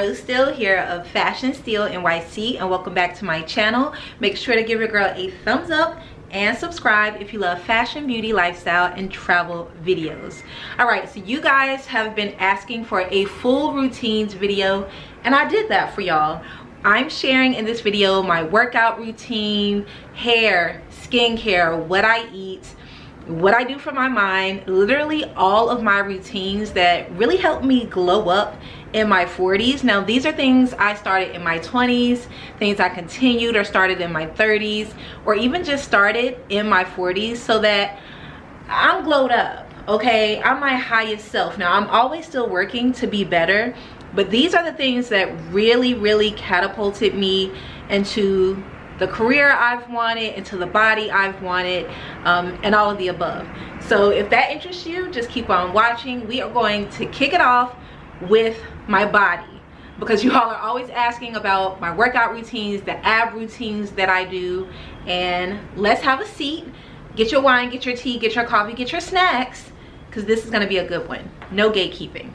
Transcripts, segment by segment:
Monroe Steele here of Fashion Steele NYC, and welcome back to my channel. Make sure to give your girl a thumbs up and subscribe if you love fashion, beauty, lifestyle, and travel videos. All right, so you guys have been asking for a full routines video, and I did that for y'all. I'm sharing in this video my workout routine, hair, skincare, what I eat, what I do for my mind, literally all of my routines that really help me glow up in my 40s. Now, these are things I started in my 20s, things I continued or started in my 30s, or even just started in my 40s, so that I'm glowed up, okay? I'm my highest self. Now, I'm always still working to be better, but these are the things that really catapulted me into the career I've wanted, into the body I've wanted, and all of the above. So if that interests you, just keep on watching. We are going to kick it off with my body, because you all are always asking about my workout routines, the ab routines that I do. And let's have a seat, get your wine, get your tea, get your coffee, get your snacks, because this is going to be a good one. No gatekeeping.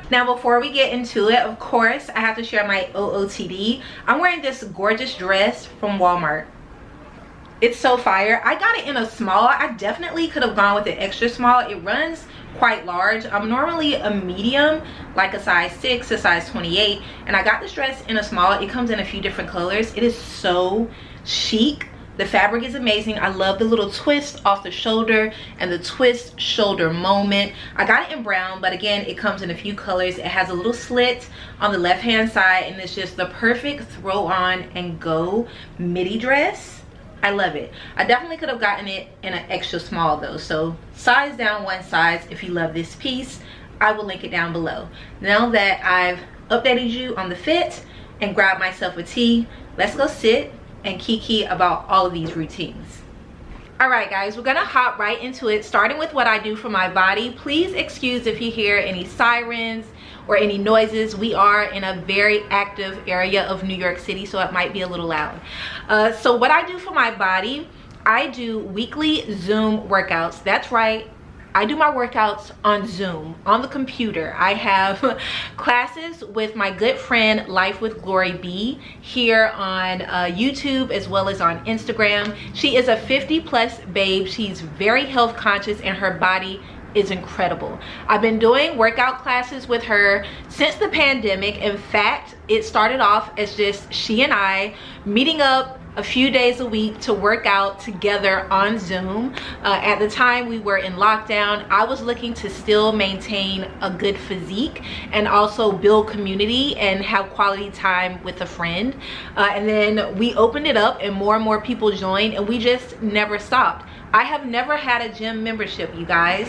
Now, before we get into it, of course, I have to share my OOTD. I'm wearing this gorgeous dress from Walmart. It's so fire. I got it in a small. I definitely could have gone with an extra small. It runs quite large. I'm normally a medium, like a size 6, a size 28, and I got this dress in a small. It comes in a few different colors. It is so chic. The fabric is amazing. I love the little twist off the shoulder and the twist shoulder moment. I got it in brown, but again, it comes in a few colors. It has a little slit on the left hand side, and it's just the perfect throw on and go midi dress. I love it. I definitely could have gotten it in an extra small though, so size down one size if you love this piece. I will link it down below. Now that I've updated you on the fit and grabbed myself a tea, let's go sit and kiki about all of these routines. All right, guys, we're gonna hop right into it, starting with what I do for my body. Please excuse if you hear any sirens or any noises. We are in a very active area of New York City, so it might be a little loud. So what I do for my body, I do weekly Zoom workouts. That's right, I do my workouts on Zoom, on the computer. I have classes with my good friend Life with Glory B here on YouTube as well as on Instagram. She is a 50+ babe. She's very health conscious and her body is incredible. I've been doing workout classes with her since the pandemic. In fact, it started off as just she and I meeting up a few days a week to work out together on Zoom. At the time we were in lockdown, I was looking to still maintain a good physique and also build community and have quality time with a friend. And then we opened it up and more people joined, and we just never stopped. I have never had a gym membership, you guys.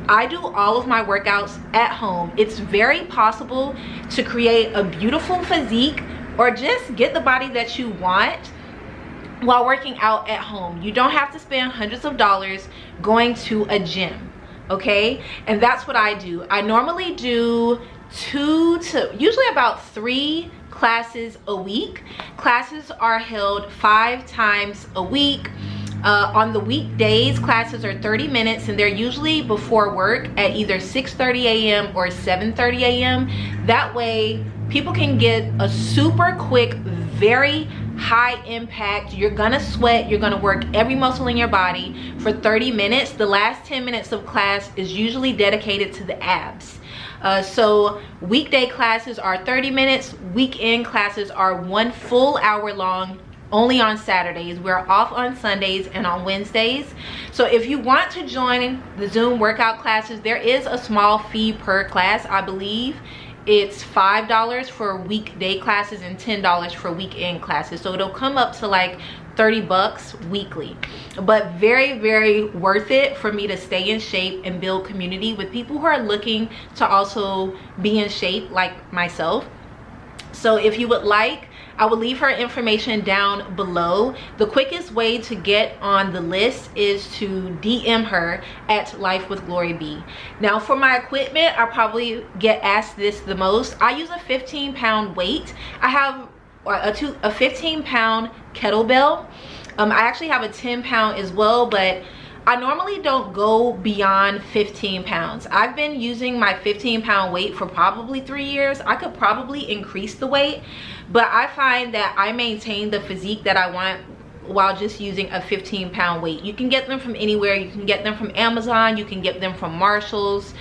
I do all of my workouts at home. It's very possible to create a beautiful physique or just get the body that you want while working out at home. You don't have to spend hundreds of dollars going to a gym, okay? And that's what I do. I normally do usually about 3 classes a week. Classes are held 5 times a week. On the weekdays, classes are 30 minutes, and they're usually before work at either 6:30 a.m. or 7:30 a.m. That way, people can get a super quick, very high impact. You're gonna sweat, you're gonna work every muscle in your body for 30 minutes. The last 10 minutes of class is usually dedicated to the abs. So weekday classes are 30 minutes, weekend classes are 1 full hour long, only on Saturdays. We're off on Sundays and on Wednesdays. So if you want to join the Zoom workout classes, there is a small fee per class. I believe it's $5 for weekday classes and $10 for weekend classes. So it'll come up to like 30 bucks weekly, but very worth it for me to stay in shape and build community with people who are looking to also be in shape like myself. So if you would like, I will leave her information down below. The quickest way to get on the list is to DM her at Life with Glory B. Now, for my equipment, I probably get asked this the most. I use a 15-pound weight. I have a 15-pound kettlebell. I actually have a 10-pound as well, but I normally don't go beyond 15 pounds. I've been using my 15-pound weight for probably 3 years. I could probably increase the weight, but I find that I maintain the physique that I want while just using a 15-pound weight. You can get them from anywhere. You can get them from Amazon, you can get them from Marshall's,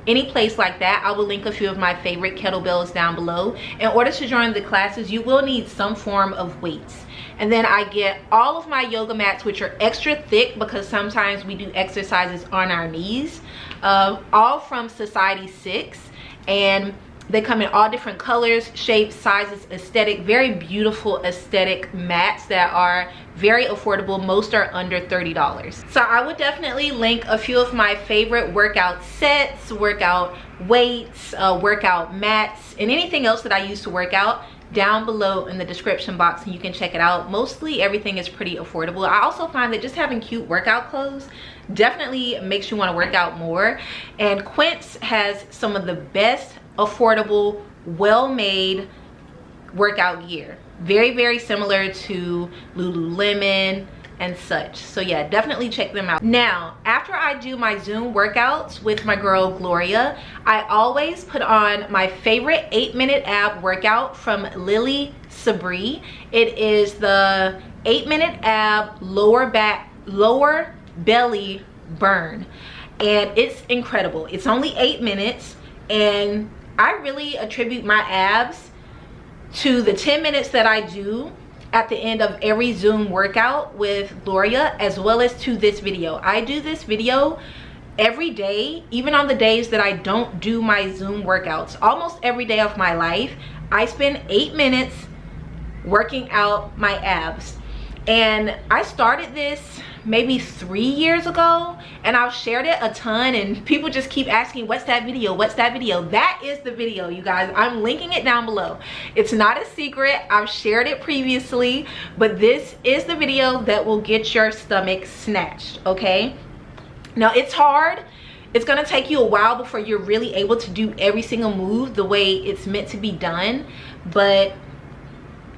any place like that. I will link a few of my favorite kettlebells down below. In order to join the classes, you will need some form of weights. And then I get all of my yoga mats, which are extra thick because sometimes we do exercises on our knees, all from Society 6, and they come in all different colors, shapes, sizes, aesthetic, very beautiful aesthetic mats that are very affordable. Most are under $30. So I would definitely link a few of my favorite workout sets, workout weights, workout mats, and anything else that I use to work out down below in the description box, and you can check it out. Mostly everything is pretty affordable. I also find that just having cute workout clothes definitely makes you want to work out more, and Quince has some of the best affordable, well-made workout gear. Very, very similar to Lululemon and such. So yeah, definitely check them out. Now, after I do my Zoom workouts with my girl Gloria, I always put on my favorite 8-minute ab workout from Lily Sabri. It is the 8-minute ab lower belly burn, and it's incredible. It's only 8 minutes, and I really attribute my abs to the 10 minutes that I do at the end of every Zoom workout with Gloria, as well as to this video. I do this video every day, even on the days that I don't do my Zoom workouts. Almost every day of my life, I spend 8 minutes working out my abs. And I started this maybe 3 years ago, and I've shared it a ton, and people just keep asking, what's that video, what's that video? That is the video, you guys. I'm linking it down below. It's not a secret, I've shared it previously, but this is the video that will get your stomach snatched, okay? Now, it's hard. It's gonna take you a while before you're really able to do every single move the way it's meant to be done, but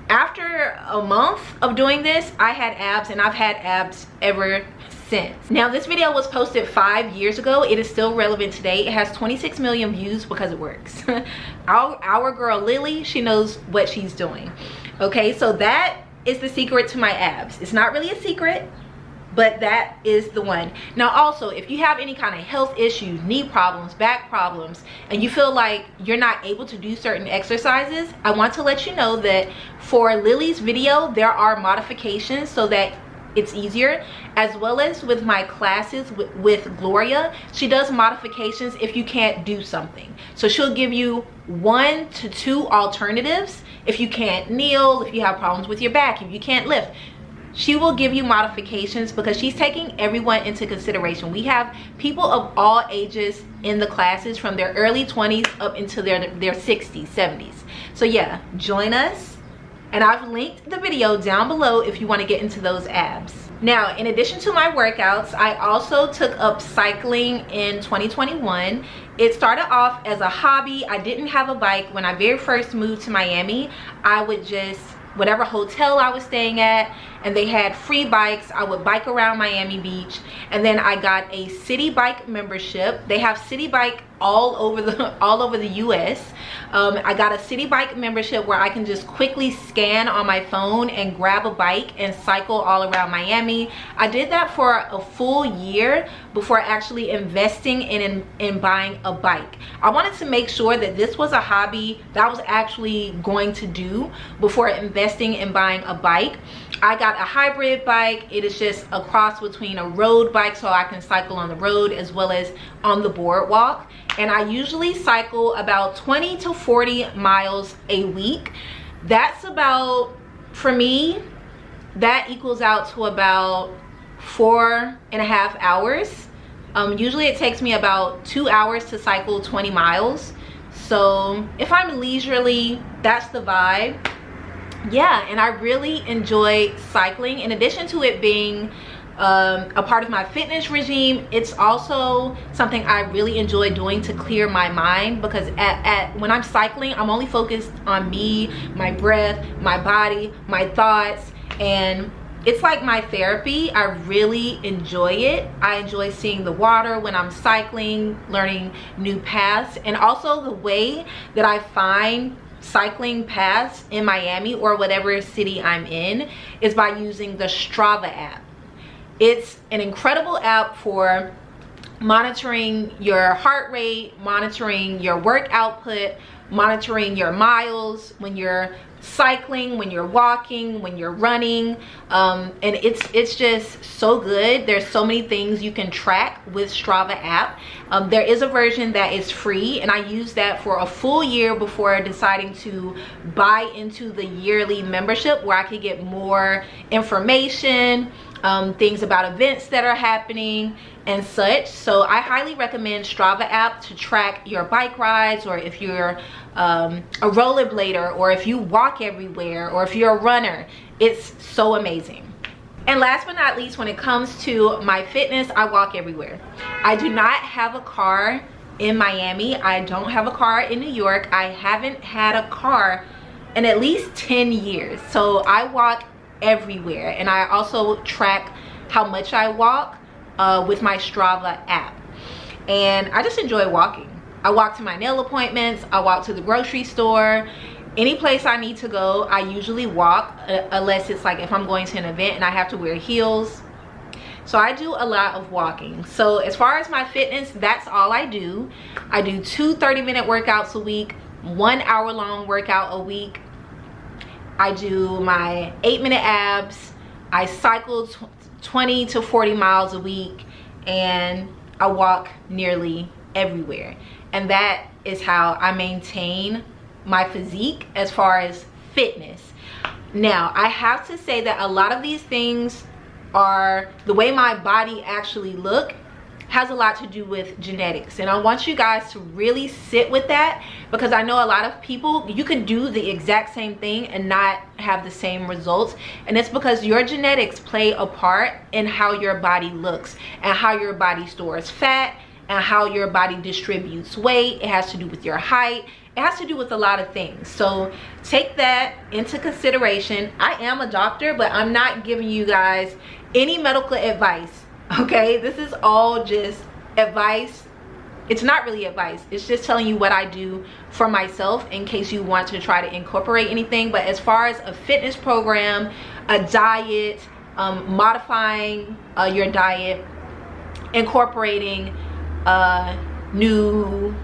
after a month of doing this, I had abs, and I've had abs ever since. Now, this video was posted 5 years ago. It is still relevant today. It has 26 million views because it works. Our girl Lily, she knows what she's doing. Okay, so that is the secret to my abs. It's not really a secret, but that is the one. Now, also, if you have any kind of health issues, knee problems, back problems, and you feel like you're not able to do certain exercises, I want to let you know that for Lily's video, there are modifications so that it's easier, as well as with my classes with Gloria. She does modifications if you can't do something. So she'll give you 1 to 2 alternatives. If you can't kneel, if you have problems with your back, if you can't lift, she will give you modifications because she's taking everyone into consideration. We have people of all ages in the classes, from their early 20s up into their 60s, 70s. So yeah, join us. And I've linked the video down below if you want to get into those abs. Now, in addition to my workouts, I also took up cycling in 2021. It started off as a hobby. I didn't have a bike. When I very first moved to Miami, I would just, whatever hotel I was staying at, and they had free bikes, I would bike around Miami Beach. And then I got a city bike membership. They have city bike all over the US. I got a city bike membership where I can just quickly scan on my phone and grab a bike and cycle all around Miami. I did that for a full year before actually investing in buying a bike. I wanted to make sure that this was a hobby that I was actually going to do before investing in buying a bike. I got a hybrid bike. It is just a cross between a road bike, so I can cycle on the road as well as on the boardwalk. And I usually cycle about 20 to 40 miles a week. That's about, for me, that equals out to about 4.5 hours. Usually it takes me about 2 hours to cycle 20 miles. So if I'm leisurely, that's the vibe. Yeah, and I really enjoy cycling. In addition to it being a part of my fitness regime, it's also something I really enjoy doing to clear my mind, because when I'm cycling, I'm only focused on me, my breath, my body, my thoughts, and it's like my therapy. I really enjoy it. I enjoy seeing the water when I'm cycling, learning new paths, and also the way that I find cycling paths in Miami or whatever city I'm in is by using the Strava app. It's an incredible app for monitoring your heart rate, monitoring your work output, monitoring your miles when you're cycling, when you're walking, when you're running, and it's just so good. There's so many things you can track with Strava app. There is a version that is free, and I used that for a full year before deciding to buy into the yearly membership, where I could get more information, things about events that are happening and such. So I highly recommend Strava app to track your bike rides, or if you're a rollerblader, or if you walk everywhere, or if you're a runner. It's so amazing. And last but not least, when it comes to my fitness, I walk everywhere. I do not have a car in Miami. I don't have a car in New York. I haven't had a car in at least 10 years. So I walk everywhere, and I also track how much I walk with my Strava app, and I just enjoy walking. I walk to my nail appointments, I walk to the grocery store, any place I need to go. I usually walk, unless it's like if I'm going to an event and I have to wear heels. So I do a lot of walking. So as far as my fitness, that's all I do. I do 2 30-minute workouts a week, 1 hour-long workout a week. I do my 8-minute abs. I cycle 20 to 40 miles a week, and I walk nearly everywhere. And that is how I maintain my physique as far as fitness. Now, I have to say that a lot of these things are the way my body actually look has a lot to do with genetics, and I want you guys to really sit with that, because I know a lot of people, you can do the exact same thing and not have the same results, and it's because your genetics play a part in how your body looks and how your body stores fat and how your body distributes weight. It has to do with your height. It has to do with a lot of things. So take that into consideration. I am a doctor, but I'm not giving you guys any medical advice. Okay, this is all just advice. It's not really advice, it's just telling you what I do for myself in case you want to try to incorporate anything. But as far as a fitness program, a diet, modifying your diet, incorporating new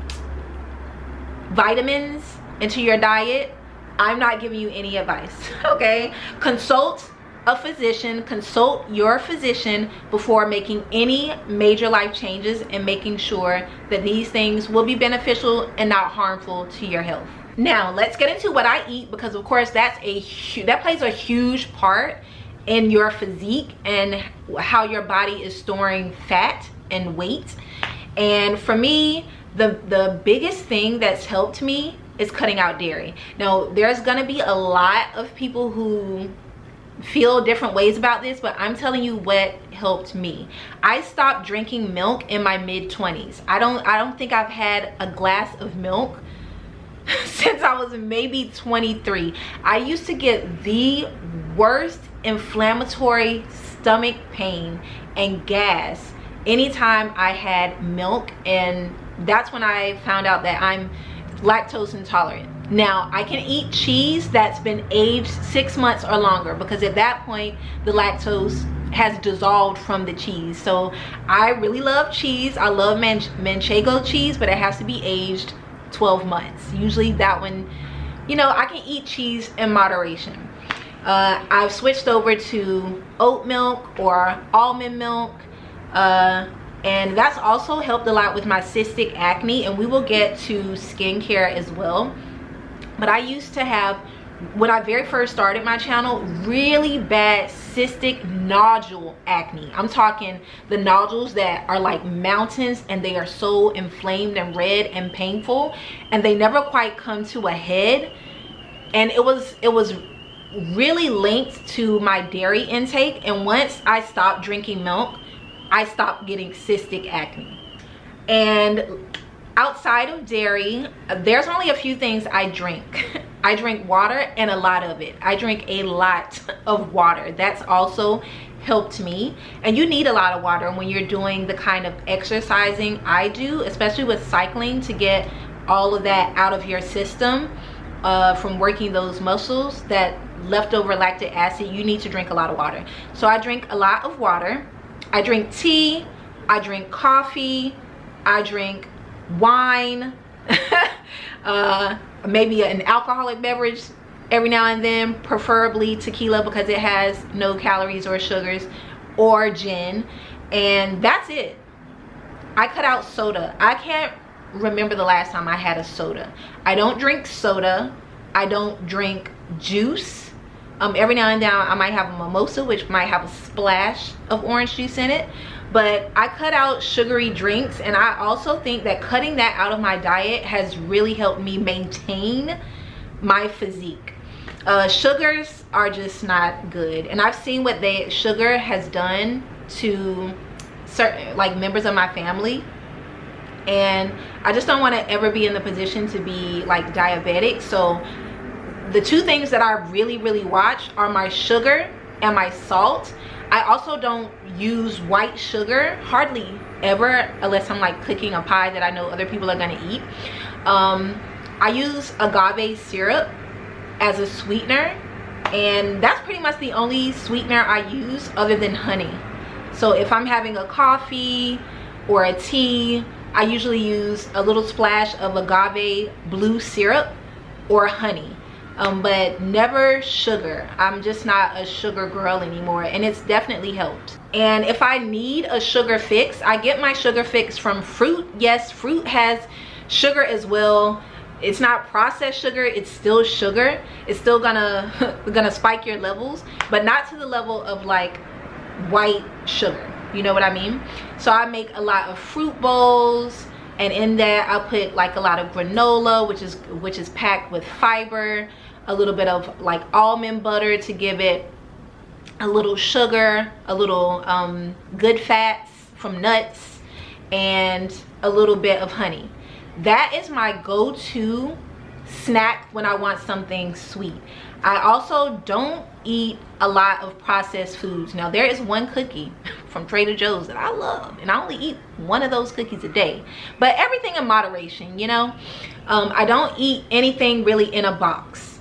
vitamins into your diet, I'm not giving you any advice. Okay, consult a physician, consult your physician before making any major life changes, and making sure that these things will be beneficial and not harmful to your health. Now let's get into what I eat, because of course that plays a huge part in your physique and how your body is storing fat and weight. And for me, the biggest thing that's helped me is cutting out dairy. Now there's gonna be a lot of people who feel different ways about this, but I'm telling you what helped me. I stopped drinking milk in my mid-20s. I don't think I've had a glass of milk since I was maybe 23. I used to get the worst inflammatory stomach pain and gas anytime I had milk, and that's when I found out that I'm lactose intolerant. Now I can eat cheese that's been aged 6 months or longer, because at that point the lactose has dissolved from the cheese. So I really love cheese. I love manchego cheese, but it has to be aged 12 months. Usually that one, you know, I can eat cheese in moderation. I've switched over to oat milk or almond milk, and that's also helped a lot with my cystic acne, and we will get to skincare as well. But I used to have, when I very first started my channel, really bad cystic nodule acne. I'm talking the nodules that are like mountains, and they are so inflamed and red and painful, and they never quite come to a head. And it was really linked to my dairy intake, and once I stopped drinking milk, I stopped getting cystic acne. And outside of dairy, there's only a few things I drink. I drink water, and a lot of it. I drink a lot of water. That's also helped me. And you need a lot of water when you're doing the kind of exercising I do, especially with cycling, to get all of that out of your system from working those muscles. That leftover lactic acid, you need to drink a lot of water. So I drink a lot of water. I drink tea, I drink coffee, I drink wine, maybe an alcoholic beverage every now and then, preferably tequila because it has no calories or sugars, or gin, and that's it. I cut out soda. I can't remember the last time I had a soda. I don't drink soda. I don't drink juice. Every now and then I might have a mimosa, which might have a splash of orange juice in it, but I cut out sugary drinks. And I also think that cutting that out of my diet has really helped me maintain my physique. Sugars are just not good, and I've seen what sugar has done to certain members of my family, and I just don't want to ever be in the position to be like diabetic. So the two things that I really watch are my sugar and my salt. I also don't use white sugar, hardly ever, unless I'm like cooking a pie that I know other people are gonna eat. I use agave syrup as a sweetener, and that's pretty much the only sweetener I use other than honey. So if I'm having a coffee or a tea, I usually use a little splash of agave blue syrup or honey. But never sugar. I'm just not a sugar girl anymore, and it's definitely helped. And if I need a sugar fix, I get my sugar fix from fruit. Yes, fruit has sugar as well. It's not processed sugar, it's still sugar. It's still gonna spike your levels, but not to the level of like white sugar, you know what I mean? So I make a lot of fruit bowls, and in that I'll put like a lot of granola, which is packed with fiber, a little bit of like almond butter to give it a little sugar, a little good fats from nuts, and a little bit of honey. That is my go-to snack when I want something sweet. I also don't eat a lot of processed foods. Now there is one cookie from Trader Joe's that I love, and I only eat one of those cookies a day, but everything in moderation, you know. I don't eat anything really in a box.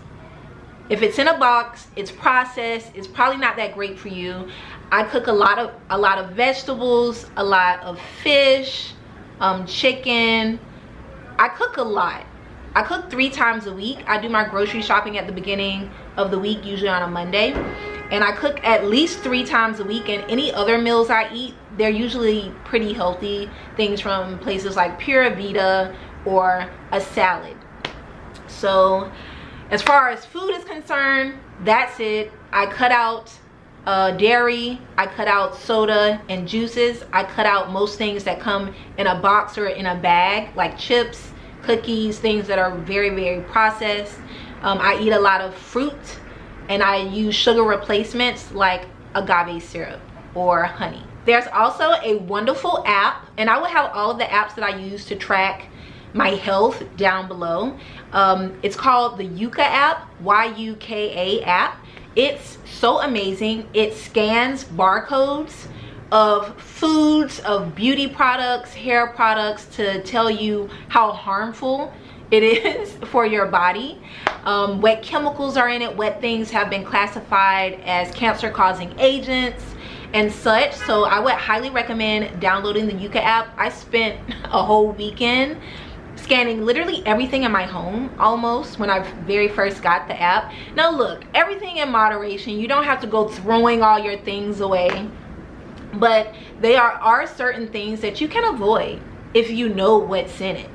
If it's in a box, it's processed, it's probably not that great for you. I cook a lot of vegetables, a lot of fish, chicken. I cook a lot. I cook 3 times a week. I do my grocery shopping at the beginning of the week, usually on a Monday, and I cook at least 3 times a week. And any other meals I eat, they're usually pretty healthy, things from places like Pura Vida or a salad. So as far as food is concerned, that's it. I cut out dairy, I cut out soda and juices. I cut out most things that come in a box or in a bag, like chips, cookies, things that are very processed. I eat a lot of fruit, and I use sugar replacements like agave syrup or honey. There's also a wonderful app, and I will have all of the apps that I use to track my health down below. It's called the Yuka app, Y-U-K-A app. It's so amazing. It scans barcodes of foods, of beauty products, hair products, to tell you how harmful it is for your body. What chemicals are in it, what things have been classified as cancer-causing agents and such. So I would highly recommend downloading the Yuka app. I spent a whole weekend scanning literally everything in my home almost when I very first got the app. Now look, everything in moderation. You don't have to go throwing all your things away, but there are certain things that you can avoid if you know what's in it.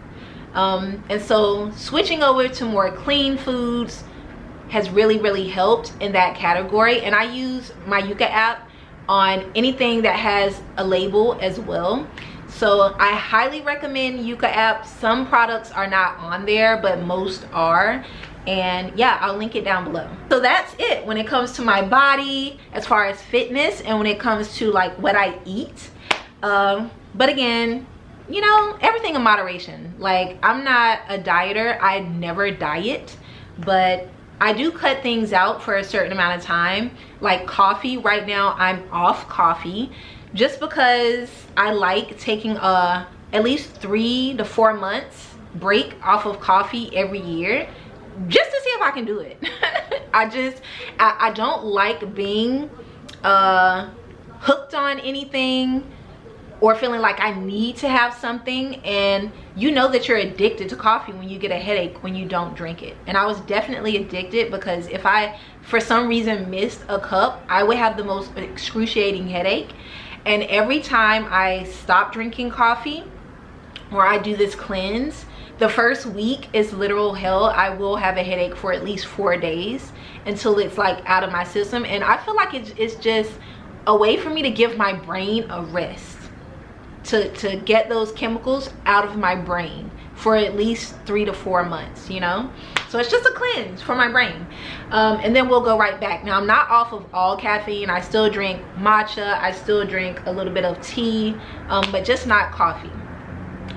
And so switching over to more clean foods has really helped in that category. And I use my Yuka app on anything that has a label as well. So I highly recommend Yuka app. Some products are not on there, but most are. And yeah, I'll link it down below. So that's it when it comes to my body as far as fitness, and when it comes to like what I eat. But again, you know, everything in moderation. Like, I'm not a dieter. I never diet. but I do cut things out for a certain amount of time. Like coffee, right now I'm off coffee just because I like taking at least 3 to 4 months break off of coffee every year, just to see if I can do it. I don't like being hooked on anything or feeling like I need to have something. And you know that you're addicted to coffee when you get a headache when you don't drink it. And I was definitely addicted, because if I for some reason missed a cup, I would have the most excruciating headache. And every time I stop drinking coffee or I do this cleanse, the first week is literal hell. I will have a headache for at least 4 days until it's like out of my system. And I feel like it's just a way for me to give my brain a rest, to get those chemicals out of my brain for at least 3 to 4 months, you know. So it's just a cleanse for my brain, and then we'll go right back. Now I'm not off of all caffeine. I still drink matcha, I still drink a little bit of tea, but just not coffee.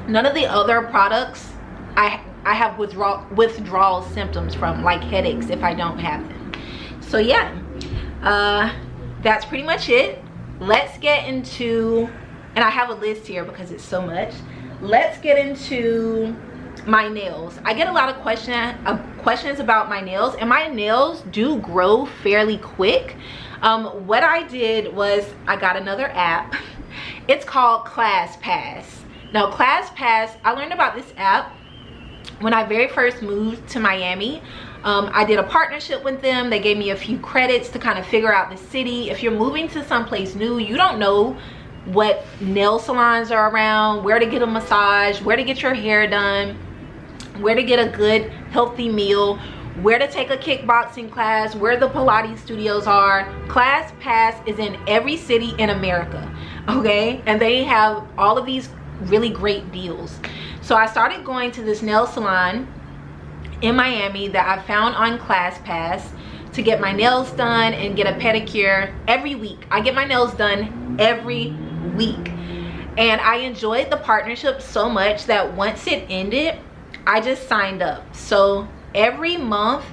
None of the other products I have withdrawal symptoms from, like headaches if I don't have them. So yeah, that's pretty much it. Let's get into, and I have a list here because it's so much. Let's get into my nails. I get a lot of questions about my nails, and my nails do grow fairly quick. What I did was I got another app. It's called ClassPass. Now ClassPass, I learned about this app when I very first moved to Miami. I did a partnership with them. They gave me a few credits to kind of figure out the city. If you're moving to someplace new, you don't know what nail salons are around, where to get a massage, where to get your hair done, where to get a good healthy meal, where to take a kickboxing class, where the Pilates studios are. ClassPass is in every city in America, okay? And they have all of these really great deals. So I started going to this nail salon in Miami that I found on ClassPass to get my nails done and get a pedicure every week. I get my nails done every week, and I enjoyed the partnership so much that once it ended, I just signed up. So every month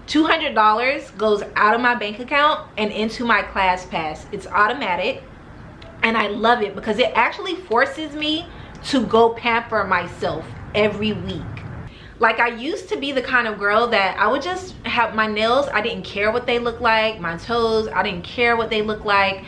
$200 goes out of my bank account and into my ClassPass. It's automatic, and I love it because it actually forces me to go pamper myself every week. Like, I used to be the kind of girl that I would just have my nails, I didn't care what they look like, my toes, I didn't care what they look like.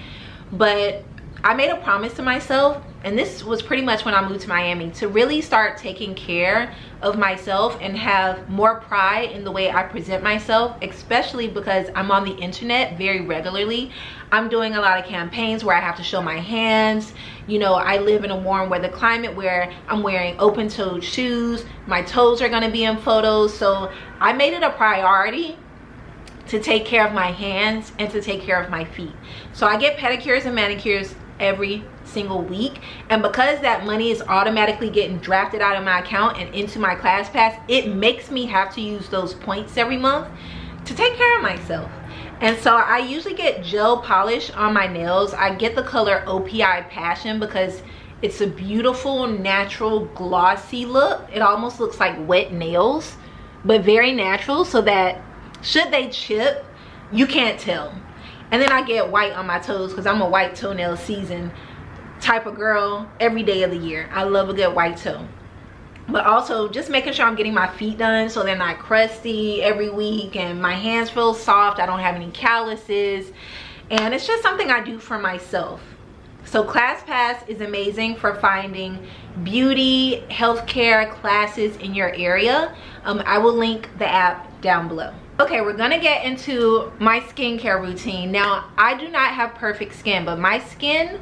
But I made a promise to myself, and this was pretty much when I moved to Miami, to really start taking care of myself and have more pride in the way I present myself, especially because I'm on the internet very regularly. I'm doing a lot of campaigns where I have to show my hands. You know, I live in a warm weather climate where I'm wearing open-toed shoes. My toes are gonna be in photos. So I made it a priority to take care of my hands and to take care of my feet. So I get pedicures and manicures every single week, and because that money is automatically getting drafted out of my account and into my ClassPass, it makes me have to use those points every month to take care of myself. And so I usually get gel polish on my nails. I get the color OPI Passion because it's a beautiful natural glossy look. It almost looks like wet nails, but very natural, so that should they chip, you can't tell. And then I get white on my toes because I'm a white toenail season type of girl every day of the year. I love a good white toe. But also just making sure I'm getting my feet done so they're not crusty every week, and my hands feel soft, I don't have any calluses, and it's just something I do for myself. So ClassPass is amazing for finding beauty, healthcare classes in your area. I will link the app down below. Okay, we're gonna get into my skincare routine. Now, I do not have perfect skin, but my skin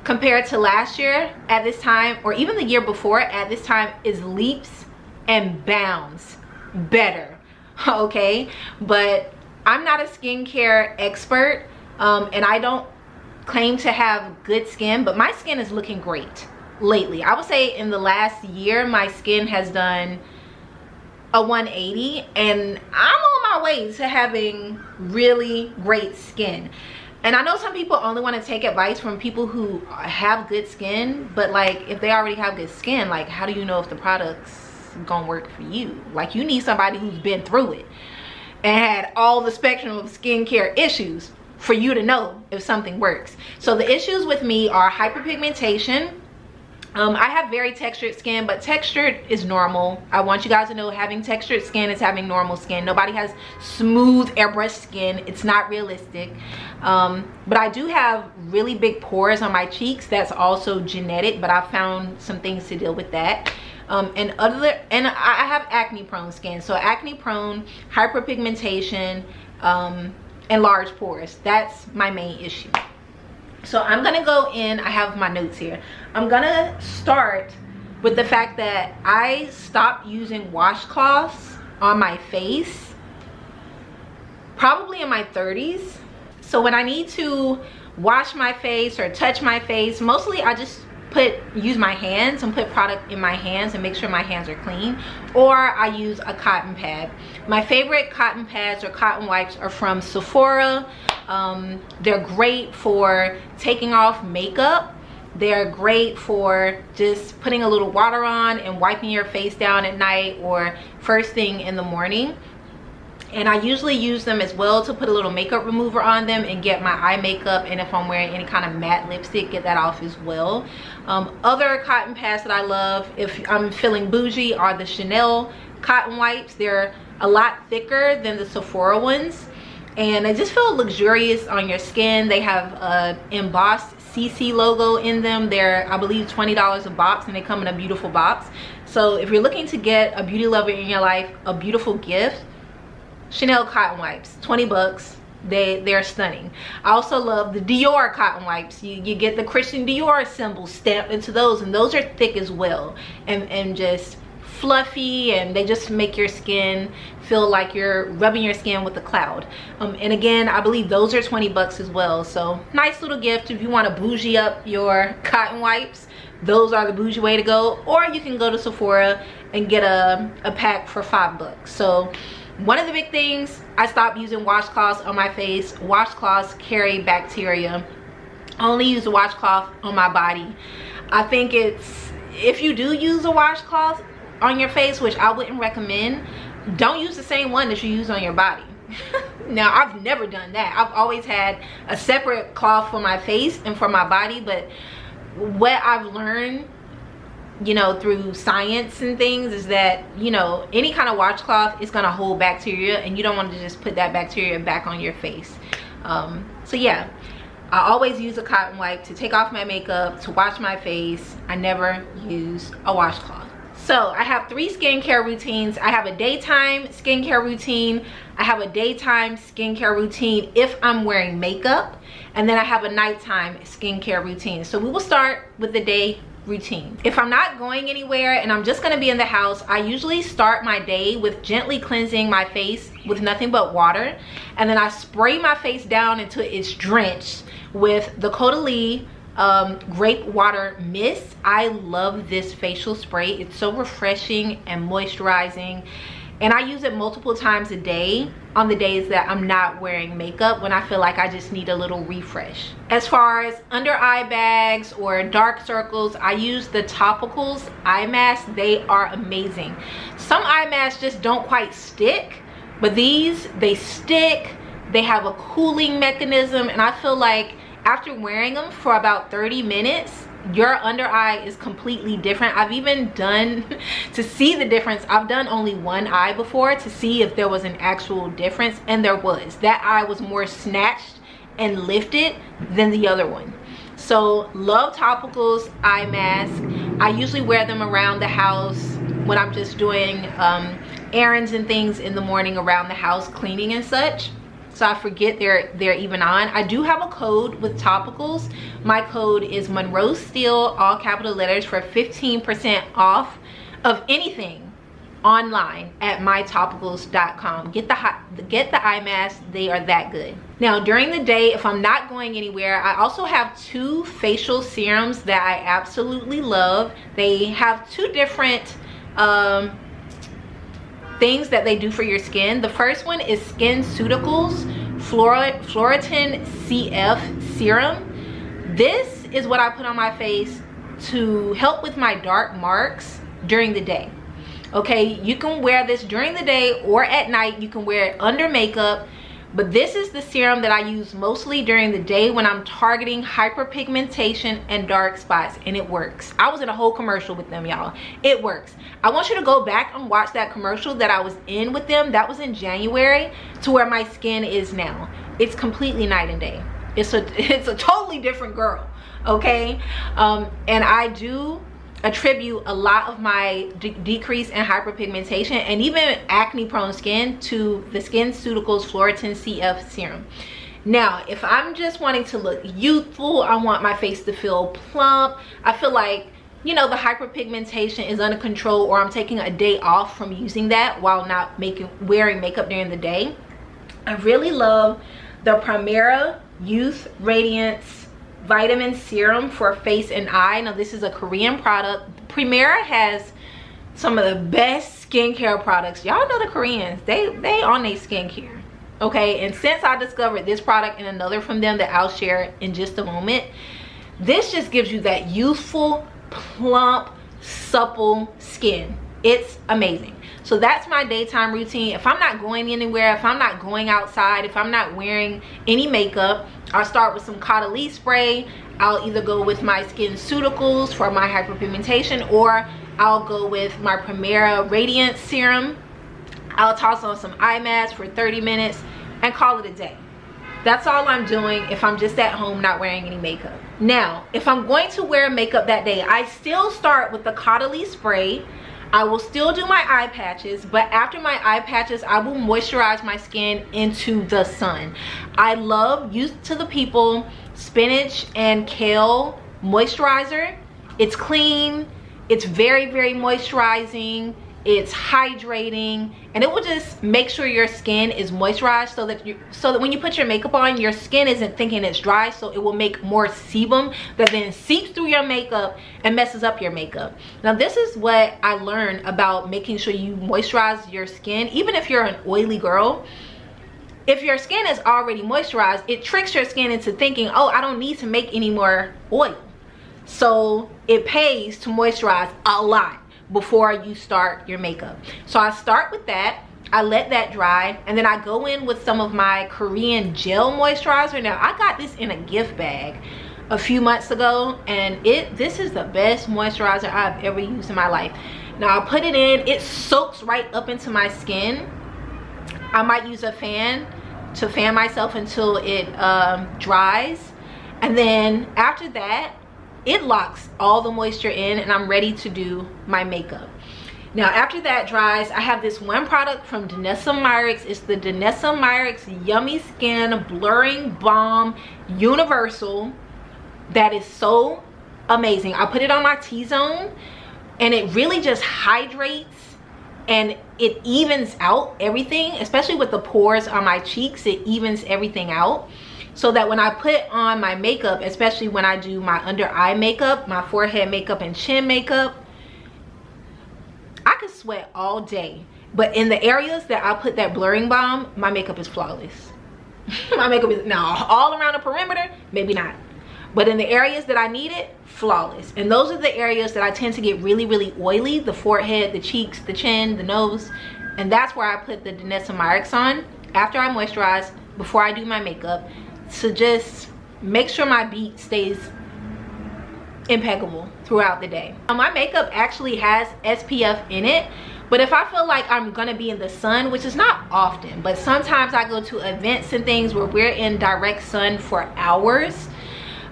compared to last year at this time, or even the year before at this time, is leaps and bounds better, okay? But I'm not a skincare expert, and I don't claim to have good skin, but my skin is looking great lately. I would say in the last year, my skin has done a 180, and I'm on my way to having really great skin. And I know some people only want to take advice from people who have good skin, but like, if they already have good skin, like, how do you know if the products gonna work for you. Like, you need somebody who's been through it and had all the spectrum of skincare issues for you to know if something works. So the issues with me are hyperpigmentation. I have very textured skin, but textured is normal. I want you guys to know having textured skin is having normal skin. Nobody has smooth airbrushed skin. It's not realistic. But I do have really big pores on my cheeks. That's also genetic, but I found some things to deal with that. And I have acne prone skin. So acne prone, hyperpigmentation, and large pores. That's my main issue. So I'm gonna go in, I have my notes here. I'm gonna start with the fact that I stopped using washcloths on my face probably in my 30s. So when I need to wash my face or touch my face, mostly I just use my hands and put product in my hands and make sure my hands are clean, or I use a cotton pad. My favorite cotton pads or cotton wipes are from Sephora. They're great for taking off makeup. They're great for just putting a little water on and wiping your face down at night or first thing in the morning. And I usually use them as well to put a little makeup remover on them and get my eye makeup, and if I'm wearing any kind of matte lipstick, get that off as well. Other cotton pads that I love, if I'm feeling bougie, are the Chanel cotton wipes. They're a lot thicker than the Sephora ones, and they just feel luxurious on your skin. They have a embossed CC logo in them. They're, I believe, $20 a box, and they come in a beautiful box. So if you're looking to get a beauty lover in your life a beautiful gift, Chanel cotton wipes, 20 bucks. They're stunning. I also love the Dior cotton wipes. You get the Christian Dior symbol stamped into those, and those are thick as well, and just fluffy, and they just make your skin feel like you're rubbing your skin with a cloud. And again, I believe those are 20 bucks as well. So nice little gift if you want to bougie up your cotton wipes. Those are the bougie way to go. Or you can go to Sephora and get a pack for 5 bucks. So one of the big things, I stopped using washcloths on my face. Washcloths carry bacteria. I only use a washcloth on my body. I think if you do use a washcloth on your face, which I wouldn't recommend, don't use the same one that you use on your body. Now, I've never done that. I've always had a separate cloth for my face and for my body, but what I've learned, you know, through science and things, is that, you know, any kind of washcloth is going to hold bacteria, and you don't want to just put that bacteria back on your face. So yeah, I always use a cotton wipe to take off my makeup, to wash my face. I never use a washcloth. So I have 3 skincare routines. I have a daytime skincare routine, I have a daytime skincare routine if I'm wearing makeup, and then I have a nighttime skincare routine. So we will start with the day routine. If I'm not going anywhere and I'm just going to be in the house, I usually start my day with gently cleansing my face with nothing but water, and then I spray my face down until it's drenched with the Caudalie grape water mist. I love this facial spray. It's so refreshing and moisturizing, and I use it multiple times a day on the days that I'm not wearing makeup, when I feel like I just need a little refresh. As far as under eye bags or dark circles, I use the Topicals eye mask. They are amazing. Some eye masks just don't quite stick, but these, they stick. They have a cooling mechanism, and I feel like after wearing them for about 30 minutes, your under eye is completely different. I've even done, to see the difference, I've done only one eye before to see if there was an actual difference, and there was. That eye was more snatched and lifted than the other one. So love Topicals eye mask. I usually wear them around the house when I'm just doing errands and things in the morning around the house, cleaning and such. So I forget they're even on. I do have a code with Topicals. My code is MONROE STEELE, all capital letters, for 15% off of anything online at mytopicals.com. Get the eye mask. They are that good. Now during the day, if I'm not going anywhere, I also have 2 facial serums that I absolutely love. They have 2 different things that they do for your skin. The first one is SkinCeuticals Floratin CF Serum. This is what I put on my face to help with my dark marks during the day. Okay, you can wear this during the day or at night. You can wear it under makeup. But this is the serum that I use mostly during the day when I'm targeting hyperpigmentation and dark spots, and it works. I was in a whole commercial with them, y'all. It works. I want you to go back and watch that commercial that I was in with them. That was in January, to where my skin is now. It's completely night and day. It's a totally different girl, okay? And I do attribute a lot of my decrease in hyperpigmentation and even acne prone skin to the SkinCeuticals Floretin CF serum. Now, if I'm just wanting to look youthful, I want my face to feel plump, I feel like, you know, the hyperpigmentation is under control, or I'm taking a day off from using that while not wearing makeup during the day, I really love the Primera Youth Radiance Vitamin Serum for face and eye. Now, this is a Korean product. Primera has some of the best skincare products. Y'all know the Koreans, they on their skincare, okay? And since I discovered this product and another from them that I'll share in just a moment, this just gives you that youthful, plump, supple skin. It's amazing. So that's my daytime routine. If I'm not going anywhere, if I'm not going outside, if I'm not wearing any makeup, I'll start with some Caudalie spray. I'll either go with my SkinCeuticals for my hyperpigmentation, or I'll go with my Primera Radiance Serum. I'll toss on some eye masks for 30 minutes and call it a day. That's all I'm doing if I'm just at home not wearing any makeup. Now, if I'm going to wear makeup that day, I still start with the Caudalie spray. I will still do my eye patches, but after my eye patches, I will moisturize my skin into the sun. I love Youth to the People spinach and kale moisturizer. It's clean, it's very, very moisturizing, it's hydrating, and it will just make sure your skin is moisturized so that when you put your makeup on, your skin isn't thinking it's dry, so it will make more sebum that then seeps through your makeup and messes up your makeup. Now, this is what I learned about making sure you moisturize your skin. Even if you're an oily girl, if your skin is already moisturized, it tricks your skin into thinking, oh, I don't need to make any more oil. So it pays to moisturize a lot before you start your makeup. So I start with that, I let that dry, and then I go in with some of my Korean gel moisturizer. Now, I got this in a gift bag a few months ago, and this is the best moisturizer I've ever used in my life. Now, I put it in, it soaks right up into my skin. I might use a fan to fan myself until it dries, and then after that, it locks all the moisture in, and I'm ready to do my makeup. Now, after that dries, I have this one product from Danessa Myricks. It's the Danessa Myricks Yummy Skin Blurring Balm Universal. That is so amazing. I put it on my T-zone, and it really just hydrates, and it evens out everything, especially with the pores on my cheeks. It evens everything out, so that when I put on my makeup, especially when I do my under eye makeup, my forehead makeup and chin makeup, I could sweat all day, but in the areas that I put that blurring balm, my makeup is flawless. My makeup is, now all around the perimeter, maybe not, but in the areas that I need it, flawless. And those are the areas that I tend to get really, really oily: the forehead, the cheeks, the chin, the nose. And that's where I put the Danessa Myricks on after I moisturize, before I do my makeup, to just make sure my beat stays impeccable throughout the day. Now, my makeup actually has SPF in it, but if I feel like I'm gonna be in the sun, which is not often, but sometimes I go to events and things where we're in direct sun for hours,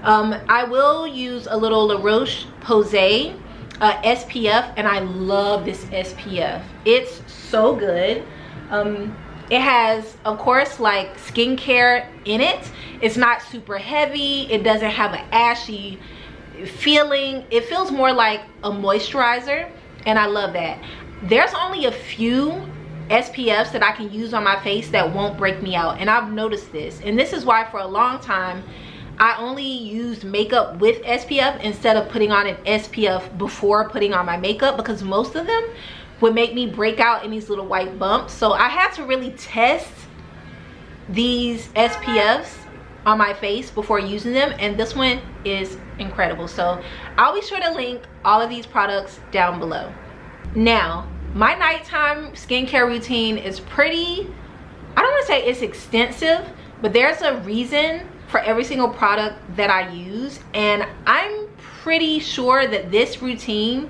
I will use a little La Roche-Posay SPF, and I love this SPF. It's so good. It has, of course, like skincare in it. It's not super heavy. It doesn't have an ashy feeling. It feels more like a moisturizer, and I love that. There's only a few SPFs that I can use on my face that won't break me out, and I've noticed this. And this is why for a long time I only used makeup with SPF instead of putting on an SPF before putting on my makeup, because most of them would make me break out in these little white bumps. So I had to really test these SPFs on my face before using them, and this one is incredible. So I'll be sure to link all of these products down below. Now, my nighttime skincare routine is pretty, I don't want to say it's extensive, but there's a reason for every single product that I use, and I'm pretty sure that this routine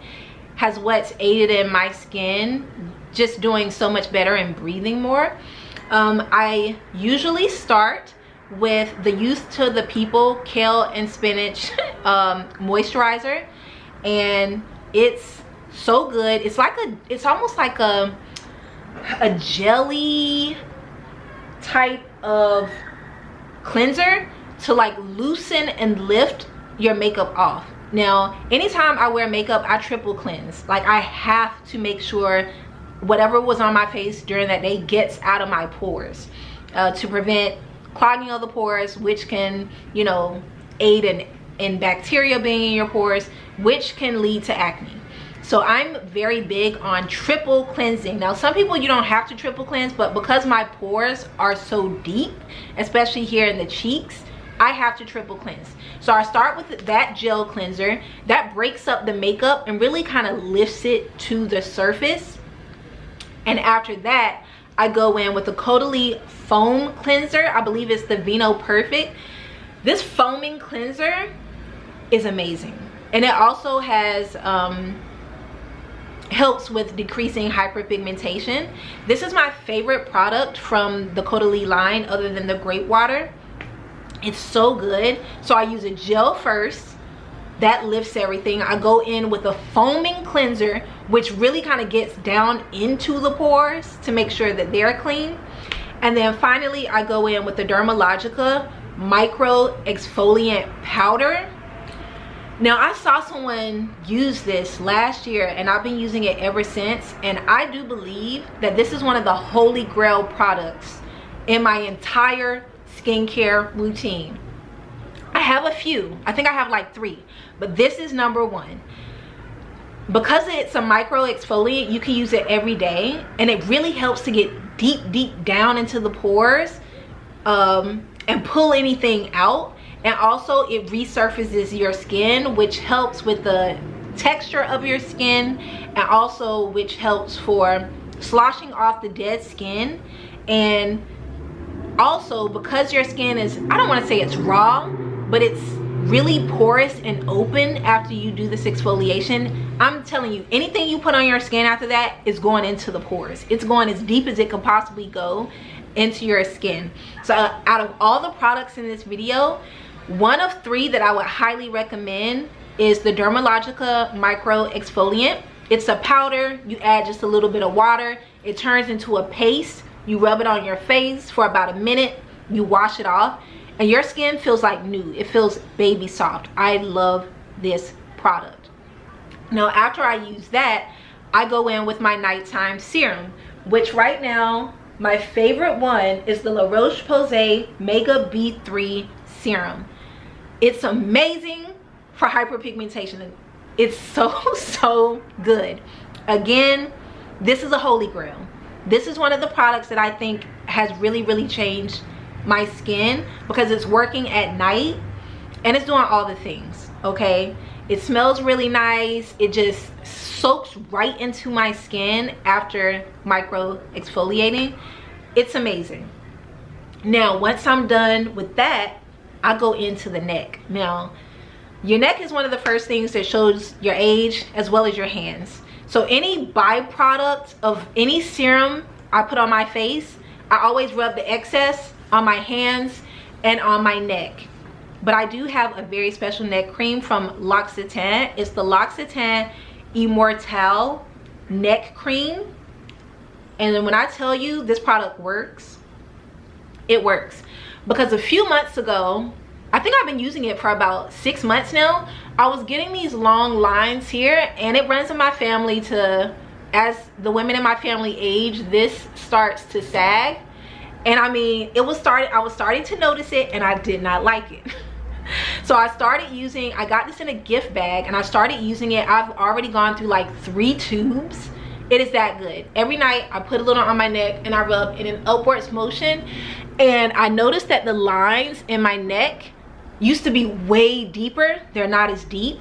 has what's aided in my skin just doing so much better and breathing more. I usually start with the Youth to the People Kale and Spinach moisturizer, and it's so good. It's like it's almost like a jelly type of cleanser to like loosen and lift your makeup off. Now, anytime I wear makeup, I triple cleanse. Like, I have to make sure whatever was on my face during that day gets out of my pores to prevent clogging of the pores, which can, you know, aid in bacteria being in your pores, which can lead to acne. So I'm very big on triple cleansing. Now, some people, you don't have to triple cleanse, but because my pores are so deep, especially here in the cheeks, I have to triple cleanse. So I start with that gel cleanser that breaks up the makeup and really kind of lifts it to the surface. And after that, I go in with the Caudalie foam cleanser. I believe it's the Vino Perfect. This foaming cleanser is amazing, and it also has helps with decreasing hyperpigmentation. This is my favorite product from the Caudalie line other than the grape water. It's so good. So I use a gel first that lifts everything. I go in with a foaming cleanser, which really kind of gets down into the pores to make sure that they're clean. And then finally I go in with the Dermalogica micro exfoliant powder. Now, I saw someone use this last year and I've been using it ever since, and I do believe that this is one of the holy grail products in my entire skincare routine. I have a few, I think I have like 3, but this is number 1. Because it's a micro exfoliant, you can use it every day, and it really helps to get deep down into the pores and pull anything out. And also it resurfaces your skin, which helps with the texture of your skin, and also which helps for sloshing off the dead skin. And also, because your skin is, I don't want to say it's raw, but it's really porous and open after you do this exfoliation, I'm telling you, anything you put on your skin after that is going into the pores. It's going as deep as it could possibly go into your skin. So out of all the products in this video, one of 3 that I would highly recommend is the Dermalogica micro exfoliant. It's a powder. You add just a little bit of water, it turns into a paste. You rub it on your face for about a minute, you wash it off, and your skin feels like new. It feels baby soft. I love this product. Now, after I use that, I go in with my nighttime serum, which right now my favorite one is the La Roche-Posay Mega B3 serum. It's amazing for hyperpigmentation. It's so good. Again, this is a holy grail. This is one of the products that I think has really changed my skin, because it's working at night and it's doing all the things. Okay, it smells really nice. It just soaks right into my skin after micro exfoliating. It's amazing. Now, once I'm done with that, I go into the neck. Now, your neck is one of the first things that shows your age, as well as your hands. So any byproduct of any serum I put on my face, I always rub the excess on my hands and on my neck. But I do have a very special neck cream from L'Occitane. It's the L'Occitane Immortelle neck cream. And then when I tell you this product works, it works. Because a few months ago, I think I've been using it for about 6 months now, I was getting these long lines here, and it runs in my family to, as the women in my family age, this starts to sag. And I mean, I was starting to notice it, and I did not like it. So I started using, I got this in a gift bag, and I started using it. I've already gone through like 3 tubes. It is that good. Every night I put a little on my neck and I rub in an upwards motion, and I noticed that the lines in my neck used to be way deeper. They're not as deep,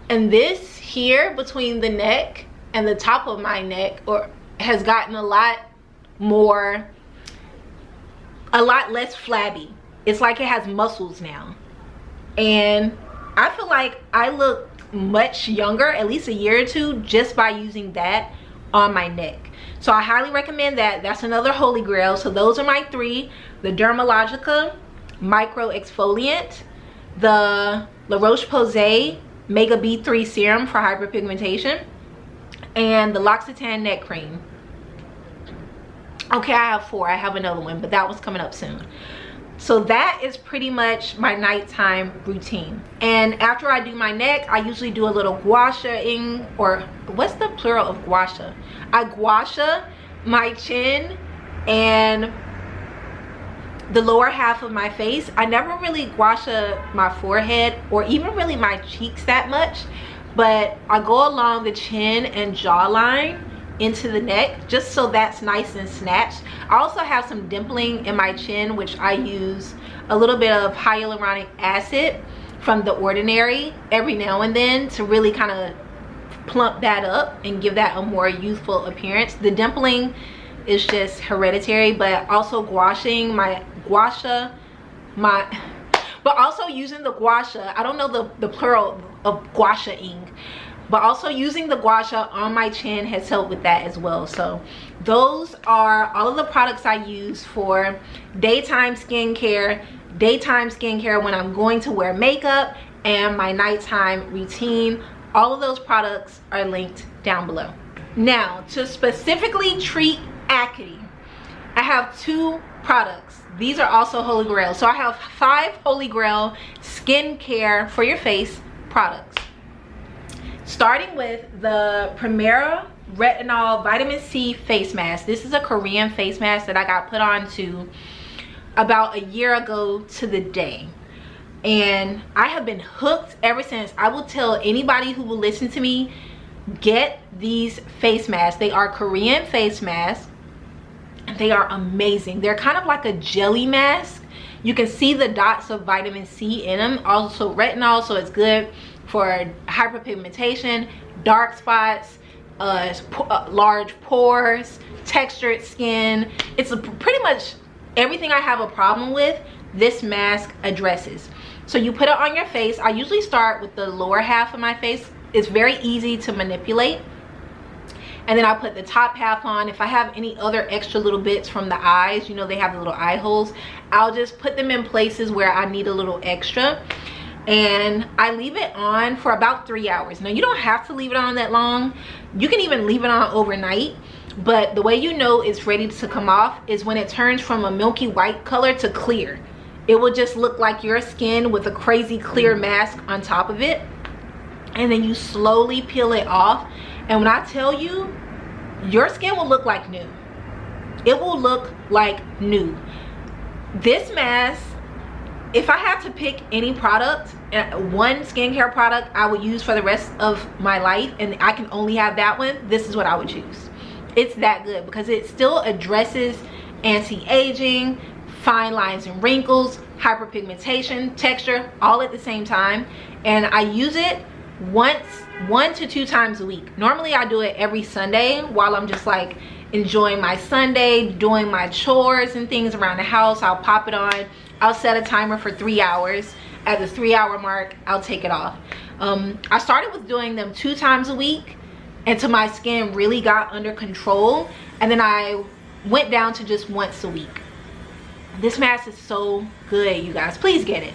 and this here between the neck and the top of my neck has gotten a lot less flabby. It's like it has muscles now, and I feel like I look much younger, at least a year or two, just by using that on my neck. So I highly recommend that. That's another holy grail. So those are my three: the Dermalogica Micro Exfoliant, the La Roche-Posay Mega B3 Serum for hyperpigmentation, and the L'Occitane Neck Cream. Okay, I have 4. I have another one, but that one's coming up soon. So that is pretty much my nighttime routine. And after I do my neck, I usually do a little gua sha-ing, or what's the plural of gua sha? I gua sha my chin and the lower half of my face. I never really gua sha my forehead or even really my cheeks that much, but I go along the chin and jawline into the neck, just so that's nice and snatched. I also have some dimpling in my chin, which I use a little bit of hyaluronic acid from The Ordinary every now and then to really kind of plump that up and give that a more youthful appearance. The dimpling is just hereditary, but also but also using the gua sha, I don't know the plural of gua sha-ing, but also using the gua sha on my chin has helped with that as well. So those are all of the products I use for daytime skincare when I'm going to wear makeup, and my nighttime routine. All of those products are linked down below. Now, to specifically treat acne, I have 2 products. These are also holy grail. So I have 5 holy grail skincare for your face products. Starting with the Primera Retinol Vitamin C Face Mask. This is a Korean face mask that I got put on to about a year ago to the day. And I have been hooked ever since. I will tell anybody who will listen to me, get these face masks. They are Korean face masks. They are amazing. They're kind of like a jelly mask. You can see the dots of vitamin C in them. Also retinol, so it's good for hyperpigmentation, dark spots, large pores, textured skin. It's pretty much everything I have a problem with, this mask addresses. So you put it on your face. I usually start with the lower half of my face. It's very easy to manipulate. And then I'll put the top half on. If I have any other extra little bits from the eyes, you know, they have the little eye holes, I'll just put them in places where I need a little extra. And I leave it on for about 3 hours. Now, you don't have to leave it on that long. You can even leave it on overnight. But the way you know it's ready to come off is when it turns from a milky white color to clear. It will just look like your skin with a crazy clear mask on top of it. And then you slowly peel it off. And when I tell you, your skin will look like new. It will look like new. This mask, if I had to pick any product, one skincare product I would use for the rest of my life, and I can only have that one, this is what I would choose. It's that good because it still addresses anti-aging, fine lines and wrinkles, hyperpigmentation, texture, all at the same time. And I use it 1 to 2 times a week. Normally I do it every Sunday while I'm just like enjoying my Sunday, doing my chores and things around the house. I'll pop it on. I'll set a timer for 3 hours. At the 3-hour mark, I'll take it off. I started with doing them 2 times a week until my skin really got under control, and then I went down to just once a week. This mask is so good, you guys. Please get it.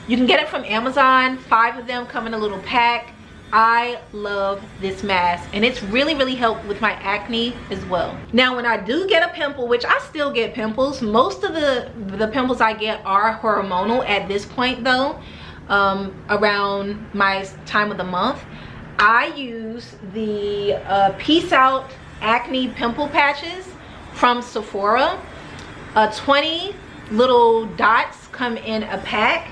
You can get it from Amazon. 5 of them come in a little pack. I love this mask, and it's really helped with my acne as well. Now, when I do get a pimple, which I still get pimples, most of the pimples I get are hormonal at this point though, around my time of the month. I use the Peace Out Acne Pimple Patches from Sephora. 20 little dots come in a pack.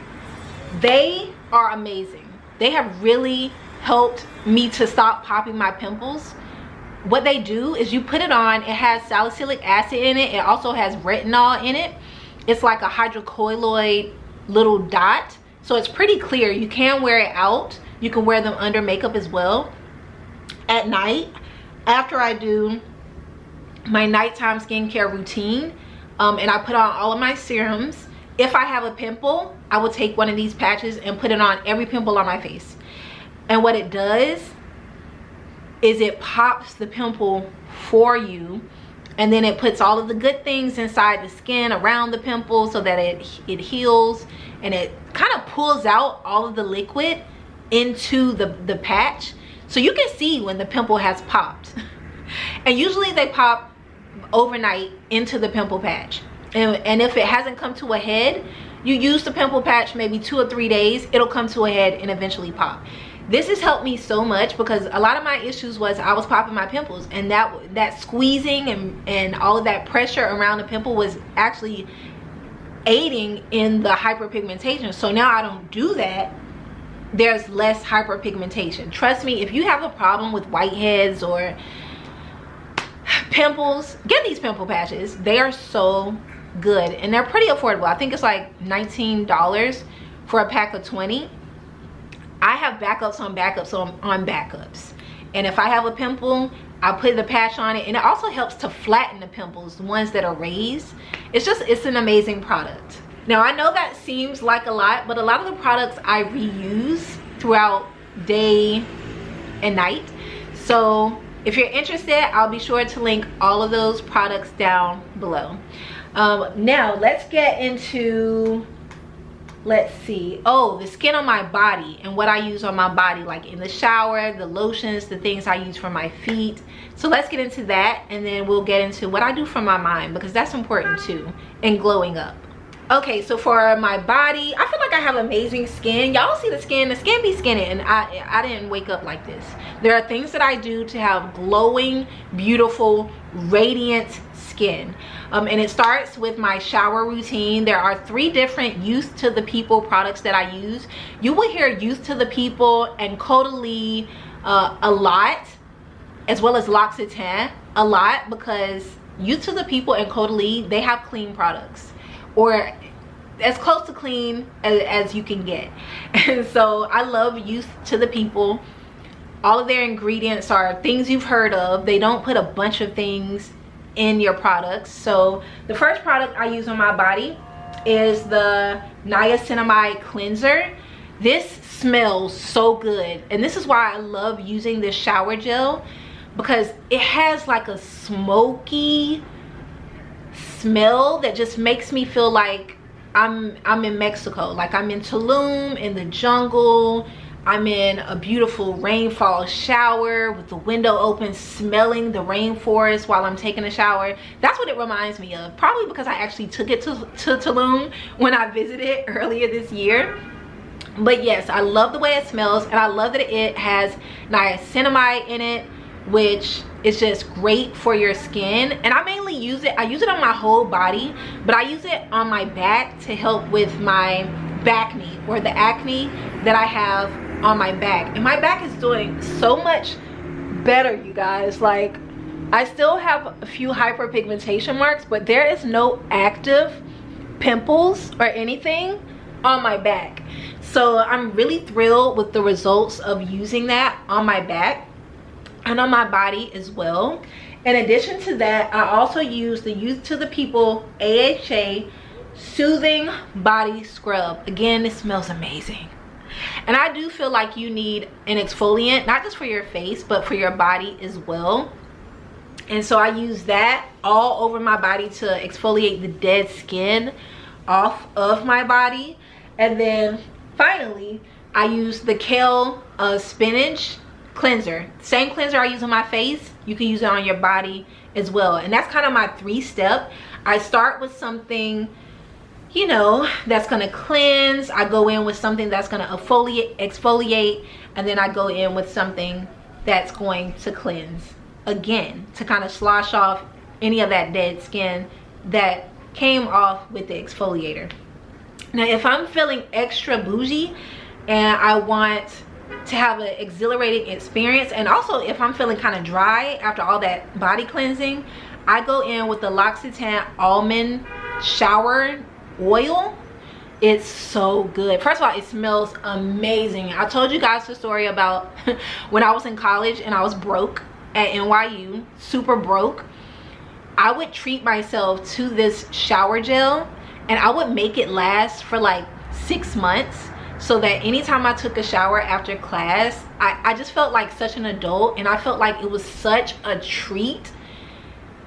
They are amazing. They have really helped me to stop popping my pimples. What they do is you put it on, it has salicylic acid in it, it also has retinol in it. It's like a hydrocolloid little dot, so it's pretty clear. You can wear it out. You can wear them under makeup as well. At night, after I do my nighttime skincare routine, and I put on all of my serums, if I have a pimple, I will take one of these patches and put it on every pimple on my face. And what it does is it pops the pimple for you, and then it puts all of the good things inside the skin around the pimple so that it heals, and it kind of pulls out all of the liquid into the patch, so you can see when the pimple has popped. And usually they pop overnight into the pimple patch, and if it hasn't come to a head, you use the pimple patch maybe 2 or 3 days, it'll come to a head and eventually pop. This has helped me so much because a lot of my issues was I was popping my pimples, and that squeezing and all of that pressure around the pimple was actually aiding in the hyperpigmentation. So now I don't do that. There's less hyperpigmentation. Trust me, if you have a problem with whiteheads or pimples, get these pimple patches. They are so good, and they're pretty affordable. I think it's like $19 for a pack of 20. I have backups on backups on backups, and if I have a pimple, I put the patch on it, and it also helps to flatten the pimples, the ones that are raised. It's an amazing product. Now I know that seems like a lot, but a lot of the products I reuse throughout day and night. So if you're interested, I'll be sure to link all of those products down below. Now let's get into, let's see, the skin on my body and what I use on my body, like in the shower, the lotions, the things I use for my feet. So let's get into that, and then we'll get into what I do for my mind, because that's important too in glowing up. Okay, so for my body, I feel like I have amazing skin. Y'all see the skin be skinning, and I didn't wake up like this. There are things that I do to have glowing, beautiful, radiant skin, and it starts with my shower routine. There are 3 different Youth to the People products that I use. You will hear Youth to the People and Caudalie a lot, as well as L'Occitane a lot, because Youth to the People and Caudalie, they have clean products, or as close to clean as you can get. And so I love Youth to the People. All of their ingredients are things you've heard of. They don't put a bunch of things in your products. So the first product I use on my body is the niacinamide cleanser. This smells so good, and this is why I love using this shower gel, because it has like a smoky smell that just makes me feel like I'm in Mexico, like I'm in Tulum in the jungle. I'm in a beautiful rainfall shower with the window open, smelling the rainforest while I'm taking a shower. That's what it reminds me of, probably because I actually took it to Tulum when I visited earlier this year. But yes, I love the way it smells, and I love that it has niacinamide in it, which is just great for your skin. And I mainly use it on my whole body, but I use it on my back to help with my back knee, or the acne that I have on my back. And my back is doing so much better, you guys. Like, I still have a few hyperpigmentation marks, but there is no active pimples or anything on my back. So I'm really thrilled with the results of using that on my back and on my body as well. In addition to that, I also use the Youth to the People AHA Soothing Body Scrub. Again, it smells amazing. And I do feel like you need an exfoliant, not just for your face, but for your body as well. And so I use that all over my body to exfoliate the dead skin off of my body. And then finally, I use the Kale Spinach Cleanser. Same cleanser I use on my face, you can use it on your body as well. And that's kind of my 3-step. I start with something, you know, that's gonna cleanse. I go in with something that's gonna exfoliate, and then I go in with something that's going to cleanse again, to kind of slosh off any of that dead skin that came off with the exfoliator. Now, if I'm feeling extra bougie and I want to have an exhilarating experience, and also if I'm feeling kind of dry after all that body cleansing, I go in with the L'Occitane Almond Shower Oil. It's so good. First of all, it smells amazing. I told you guys the story about when I was in college and I was broke at NYU, super broke, I would treat myself to this shower gel, and I would make it last for like 6 months, so that anytime I took a shower after class, I just felt like such an adult, and I felt like it was such a treat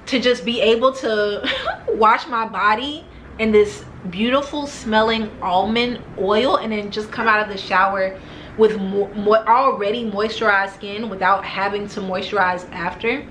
to just be able to wash my body in this beautiful smelling almond oil, and then just come out of the shower with already moisturized skin without having to moisturize after.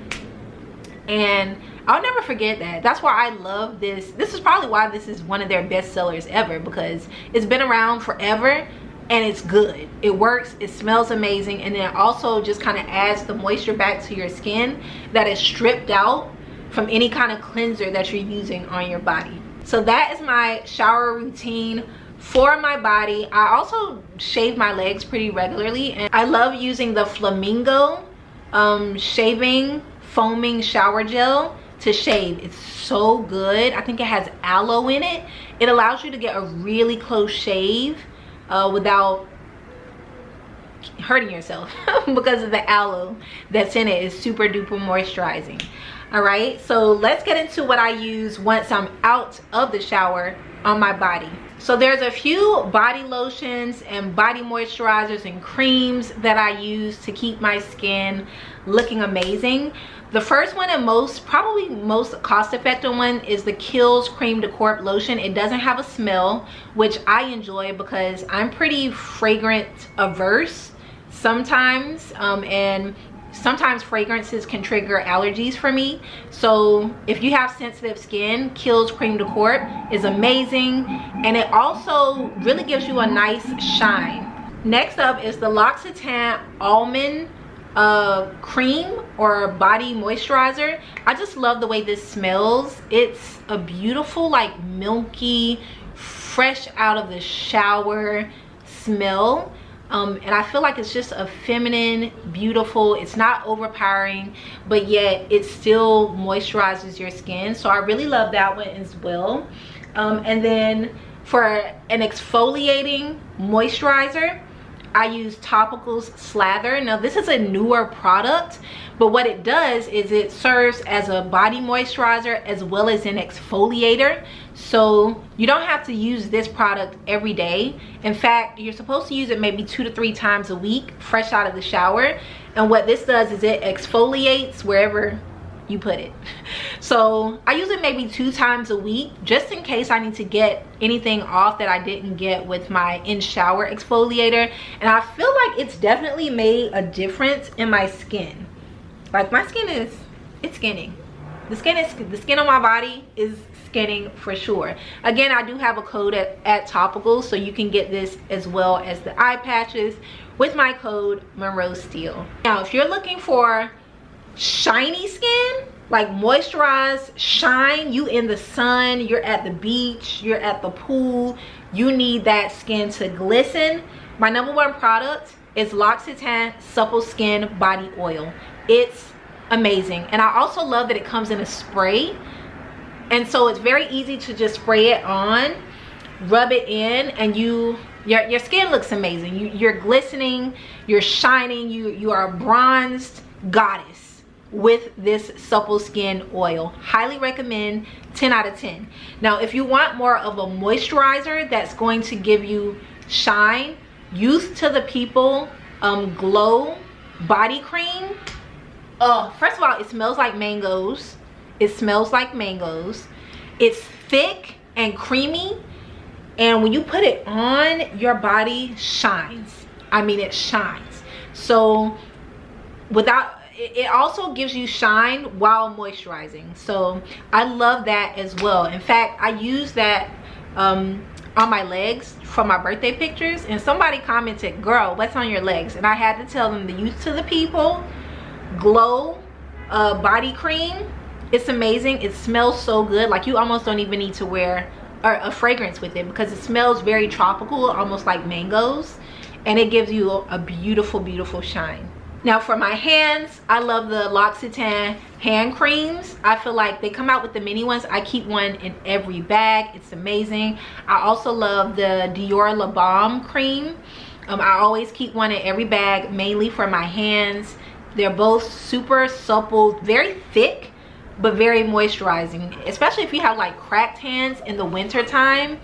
And I'll never forget that. That's why I love this. This is probably why this is one of their best sellers ever, because it's been around forever and it's good. It works, it smells amazing, and then also just kind of adds the moisture back to your skin that is stripped out from any kind of cleanser that you're using on your body. So that is my shower routine for my body. I also shave my legs pretty regularly, and I love using the Flamingo shaving foaming shower gel to shave. It's so good. I think it has aloe in it. It allows you to get a really close shave without hurting yourself because of the aloe that's in it. Is super duper moisturizing. All right, so let's get into what I use once I'm out of the shower on my body. So there's a few body lotions and body moisturizers and creams that I use to keep my skin looking amazing. The first one and probably most cost-effective one is the Kiehl's Cream de Corp lotion. It doesn't have a smell, which I enjoy because I'm pretty fragrant averse sometimes, and sometimes fragrances can trigger allergies for me. So if you have sensitive skin, Kiehl's Cream de Corp is amazing, and it also really gives you a nice shine. Next up is the L'Occitane Almond cream or body moisturizer. I just love the way this smells. It's a beautiful, like, milky, fresh out of the shower smell. And I feel like it's just a feminine, beautiful, it's not overpowering, but yet it still moisturizes your skin. So I really love that one as well. And then for an exfoliating moisturizer, I use Topicals Slather. Now this is a newer product, but what it does is it serves as a body moisturizer as well as an exfoliator. So you don't have to use this product every day. In fact, you're supposed to use it maybe 2 to 3 times a week fresh out of the shower. And what this does is it exfoliates wherever you put it. So I use it maybe 2 times a week just in case I need to get anything off that I didn't get with my in-shower exfoliator. And I feel like it's definitely made a difference in my skin. Like, my skin it's skinning. The skin on my body is skinning for sure. Again, I do have a code at Topicals, so you can get this as well as the eye patches with my code MONROE STEELE. Now if you're looking for shiny skin, like moisturized shine, you in the sun, you're at the beach, you're at the pool, you need that skin to glisten, my #1 product is L'Occitane Supple Skin Body Oil. It's amazing, and I also love that it comes in a spray, and so it's very easy to just spray it on, rub it in, and your skin looks amazing. You're glistening, you're shining, you are a bronzed goddess with this supple skin oil. Highly recommend, 10 out of 10. Now if you want more of a moisturizer that's going to give you shine, use To The People Glow Body Cream. First of all, it smells like mangoes. It's thick and creamy, and when you put it on, your body shines. I mean, it shines. So it also gives you shine while moisturizing. So I love that as well. In fact, I use that on my legs for my birthday pictures, and somebody commented, "Girl, what's on your legs?" And I had to tell them to use To The People Glow Body Cream. It's amazing. It smells so good. Like, you almost don't even need to wear a fragrance with it because it smells very tropical, almost like mangoes, and it gives you a beautiful, beautiful shine. Now for my hands, I love the L'Occitane hand creams. I feel like they come out with the mini ones. I keep one in every bag. It's amazing. I also love the Dior La Balm cream. I always keep one in every bag, mainly for my hands They're both super supple, very thick, but very moisturizing, especially if you have like cracked hands in the winter time.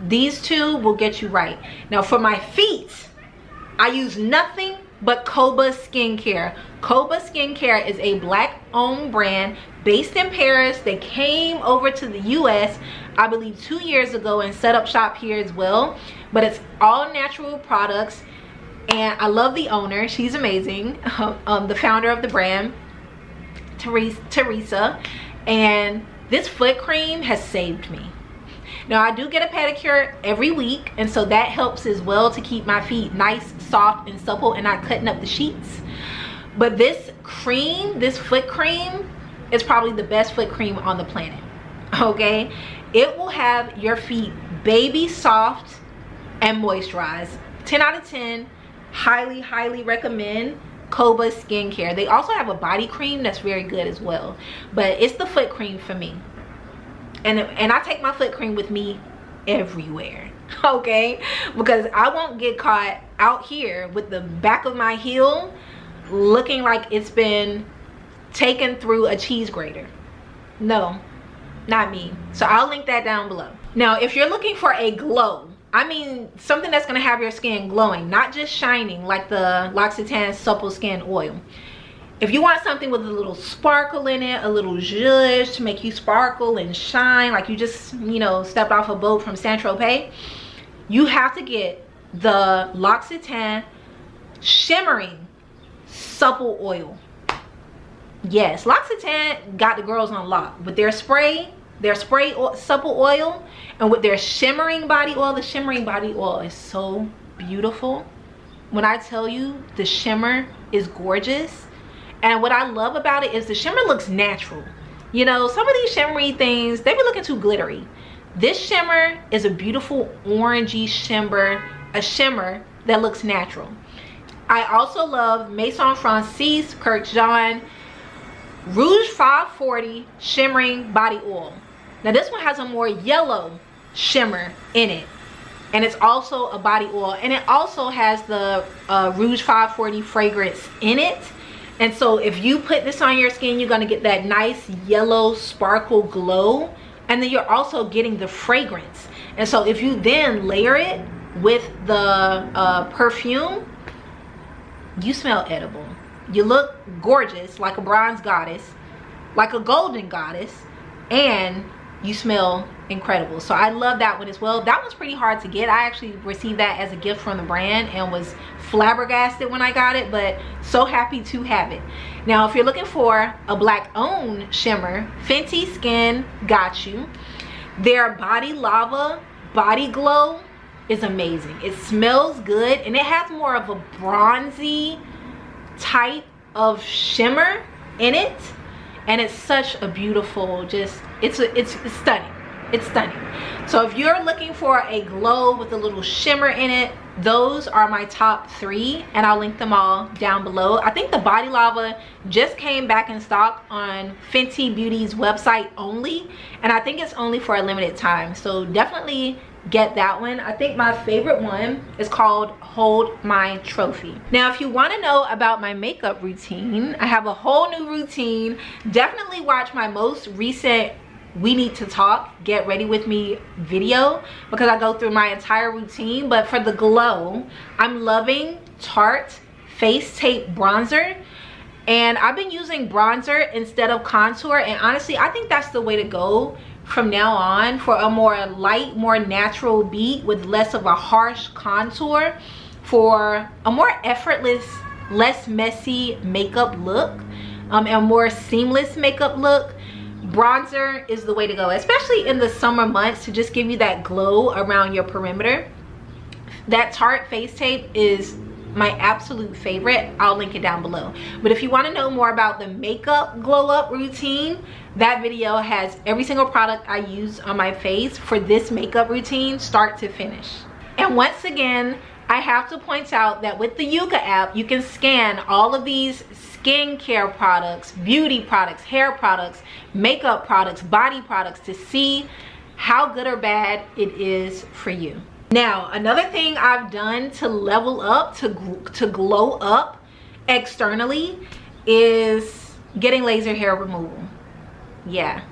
These two will get you right. Now for my feet, I use nothing but Koba Skincare. Koba Skincare is a black owned brand based in Paris. They came over to the US, I believe 2 years ago, and set up shop here as well. But it's all natural products, and I love the owner. She's amazing. The founder of the brand, Teresa. And this foot cream has saved me. Now I do get a pedicure every week, and so that helps as well to keep my feet nice, soft, and supple and not cutting up the sheets. But this cream, this foot cream, is probably the best foot cream on the planet. Okay, it will have your feet baby soft and moisturized. 10 out of 10. Highly recommend Koba Skincare. They also have a body cream that's very good as well, but it's the foot cream for me. And I take my foot cream with me everywhere, okay? Because I won't get caught out here with the back of my heel looking like it's been taken through a cheese grater. No, not me. So I'll link that down below. Now, if you're looking for a glow, I mean something that's gonna have your skin glowing, not just shining like the L'Occitane Supple Skin Oil. If you want something with a little sparkle in it, a little zhuzh to make you sparkle and shine like you just, you know, stepped off a boat from Saint-Tropez, you have to get the L'Occitane Shimmering Supple Oil. Yes, L'Occitane got the girls on lock with their spray supple oil, and with their shimmering body oil. The shimmering body oil is so beautiful. When I tell you, the shimmer is gorgeous. And what I love about it is the shimmer looks natural. You know, some of these shimmery things, they be looking too glittery. This shimmer is a beautiful orangey shimmer, a shimmer that looks natural. I also love Maison Francis Kurkdjian Rouge 540 Shimmering Body Oil. Now this one has a more yellow shimmer in it, and it's also a body oil, and it also has the Rouge 540 fragrance in it. And so if you put this on your skin, you're going to get that nice yellow sparkle glow, and then you're also getting the fragrance. And so if you then layer it with the perfume, you smell edible. You look gorgeous, like a bronze goddess, like a golden goddess, and you smell incredible. So I love that one as well. That one's pretty hard to get. I actually received that as a gift from the brand and was flabbergasted when I got it, but so happy to have it. Now if you're looking for a black owned shimmer, Fenty Skin got you. Their Body Lava Body Glow is amazing. It smells good, and it has more of a bronzy type of shimmer in it, and it's such a beautiful, just it's stunning. It's stunning. So if you're looking for a glow with a little shimmer in it, those are my top 3, and I'll link them all down below. I think the Body Lava just came back in stock on Fenty Beauty's website only, and I think it's only for a limited time, so definitely get that one. I think my favorite one is called Hold My Trophy. Now if you want to know about my makeup routine, I have a whole new routine. Definitely watch my most recent We Need to Talk Get Ready With Me video, because I go through my entire routine. But for the glow, I'm loving Tarte Face Tape Bronzer, and I've been using bronzer instead of contour, and honestly I think that's the way to go from now on, for a more light, more natural beat with less of a harsh contour, for a more effortless, less messy makeup look, and a more seamless makeup look. Bronzer is the way to go, especially in the summer months, to just give you that glow around your perimeter. That Tarte face tape is my absolute favorite. I'll link it down below. But if you want to know more about the makeup glow up routine, that video has every single product I use on my face for this makeup routine, start to finish. And once again, I have to point out that with the Yuka app, you can scan all of these skincare products, beauty products, hair products, makeup products, body products, to see how good or bad it is for you. Now, another thing I've done to level up, to glow up, externally is getting laser hair removal. Yeah,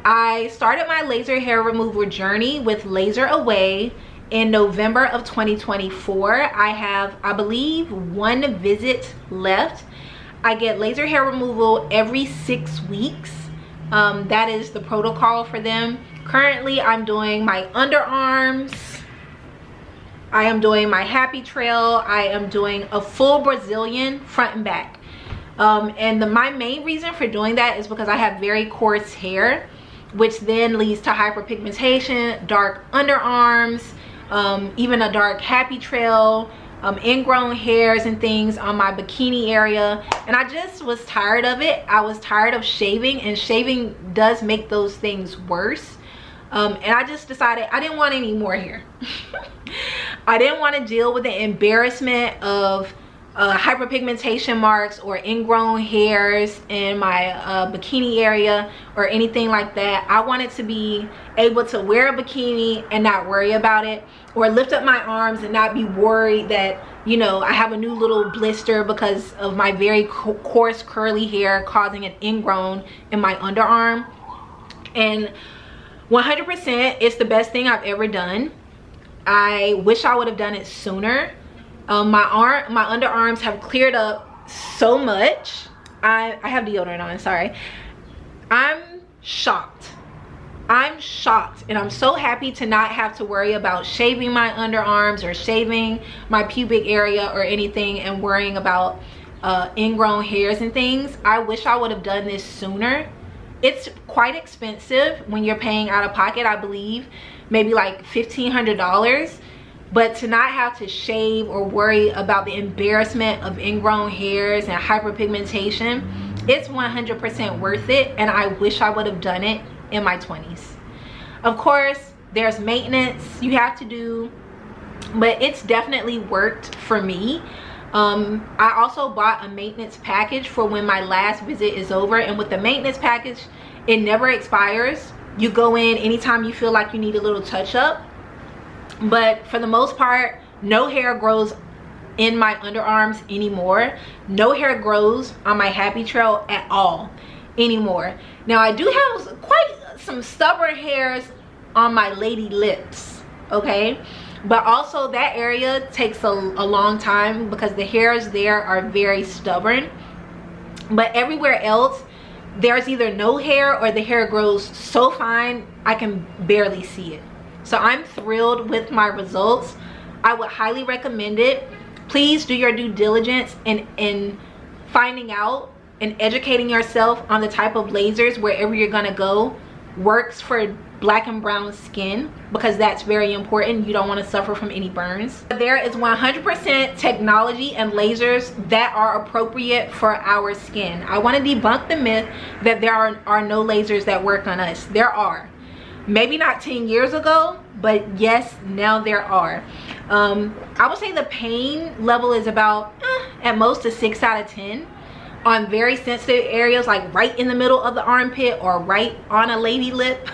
I started my laser hair removal journey with Laser Away in November of 2024. I have, I believe, 1 visit left. I get laser hair removal every 6 weeks. That is the protocol for them. Currently, I'm doing my underarms. I am doing my happy trail. I am doing a full Brazilian front and back. My main reason for doing that is because I have very coarse hair, which then leads to hyperpigmentation, dark underarms, even a dark happy trail, ingrown hairs and things on my bikini area, and I just was tired of it. I was tired of shaving, and shaving does make those things worse. And I just decided I didn't want any more hair. I didn't want to deal with the embarrassment of hyperpigmentation marks or ingrown hairs in my bikini area or anything like that. I wanted to be able to wear a bikini and not worry about it, or lift up my arms and not be worried that, you know, I have a new little blister because of my very coarse curly hair causing an ingrown in my underarm. And 100% it's the best thing I've ever done. I wish I would have done it sooner. My underarms have cleared up so much. I have deodorant on, sorry. I'm shocked. I'm shocked, and I'm so happy to not have to worry about shaving my underarms or shaving my pubic area or anything and worrying about ingrown hairs and things. I wish I would have done this sooner. It's quite expensive when you're paying out of pocket, I believe maybe like $1,500. But to not have to shave or worry about the embarrassment of ingrown hairs and hyperpigmentation, it's 100% worth it, and I wish I would have done it in my 20s. Of course, there's maintenance you have to do, but it's definitely worked for me. I also bought a maintenance package for when my last visit is over, and with the maintenance package, it never expires. You go in anytime you feel like you need a little touch up. But for the most part, no hair grows in my underarms anymore. No hair grows on my happy trail at all anymore. Now, I do have quite some stubborn hairs on my lady lips, okay? But also that area takes a long time because the hairs there are very stubborn. But everywhere else, there's either no hair or the hair grows so fine I can barely see it. So I'm thrilled with my results. I would highly recommend it. Please do your due diligence in finding out and educating yourself on the type of lasers wherever you're gonna go works for black and brown skin, because that's very important. You don't want to suffer from any burns. There is 100% technology and lasers that are appropriate for our skin. I want to debunk the myth that there are no lasers that work on us. There are. Maybe not 10 years ago, but yes, now there are. I would say the pain level is about at most a 6 out of 10 on very sensitive areas, like right in the middle of the armpit or right on a lady lip.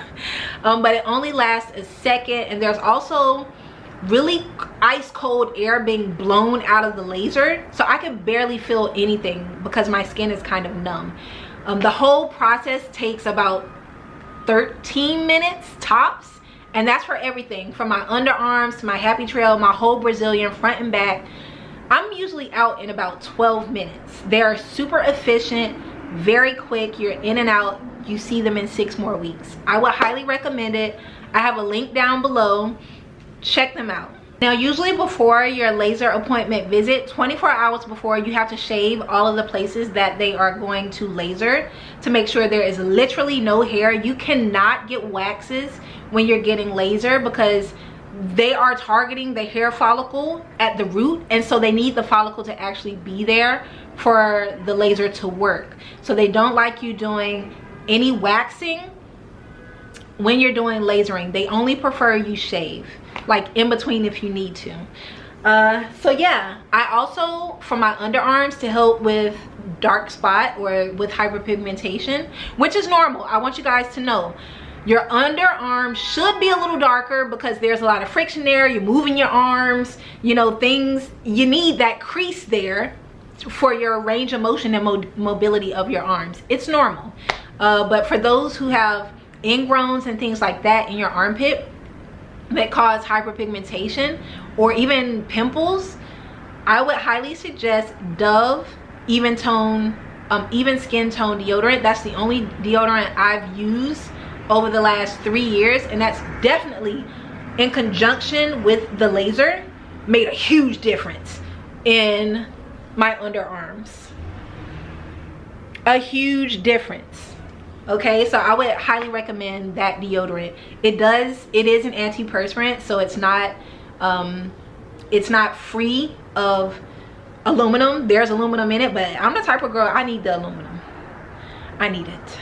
But it only lasts a second, and there's also really ice cold air being blown out of the laser, so I can barely feel anything because my skin is kind of numb. The whole process takes about 13 minutes tops, and that's for everything from my underarms to my happy trail, my whole Brazilian front and back. I'm usually out in about 12 minutes. They're super efficient, very quick. You're in and out. You see them in 6 more weeks. I would highly recommend it. I have a link down below. Check them out. Now, usually before your laser appointment visit, 24 hours before, you have to shave all of the places that they are going to laser to make sure there is literally no hair. You cannot get waxes when you're getting laser because they are targeting the hair follicle at the root, and so they need the follicle to actually be there for the laser to work. So they don't like you doing any waxing when you're doing lasering. They only prefer you shave, like in between if you need to. So yeah, I also, for my underarms, to help with dark spot or with hyperpigmentation, which is normal. I want you guys to know your underarm should be a little darker because there's a lot of friction there. You're moving your arms, you know, things, you need that crease there for your range of motion and mobility of your arms. It's normal. But for those who have ingrowns and things like that in your armpit that cause hyperpigmentation or even pimples, I would highly suggest Dove even skin tone deodorant. That's the only deodorant I've used over the last 3 years, and that's definitely in conjunction with the laser made a huge difference in my underarms. A huge difference. Okay, so I would highly recommend that deodorant. It is an antiperspirant, so it's not free of aluminum. There's aluminum in it, but I'm the type of girl, I need the aluminum. I need it.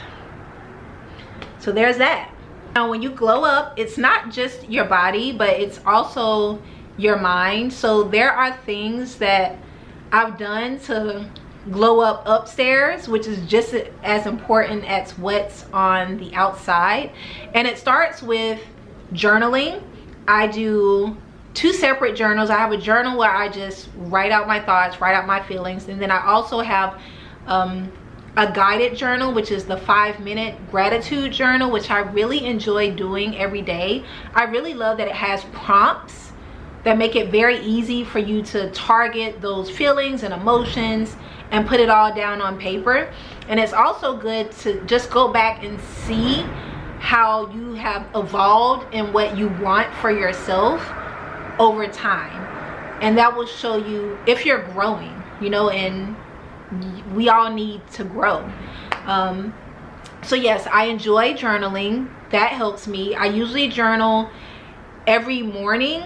So there's that. Now when you glow up, it's not just your body, but it's also your mind. So there are things that I've done to glow up upstairs, which is just as important as what's on the outside. And it starts with journaling. I do 2 separate journals. I have a journal where I just write out my thoughts, write out my feelings, and then I also have a guided journal, which is the 5-minute gratitude journal, which I really enjoy doing every day. I really love that it has prompts that make it very easy for you to target those feelings and emotions and put it all down on paper. And it's also good to just go back and see how you have evolved in what you want for yourself over time, and that will show you if you're growing, you know, and we all need to grow. So yes, I enjoy journaling. That helps me. I usually journal every morning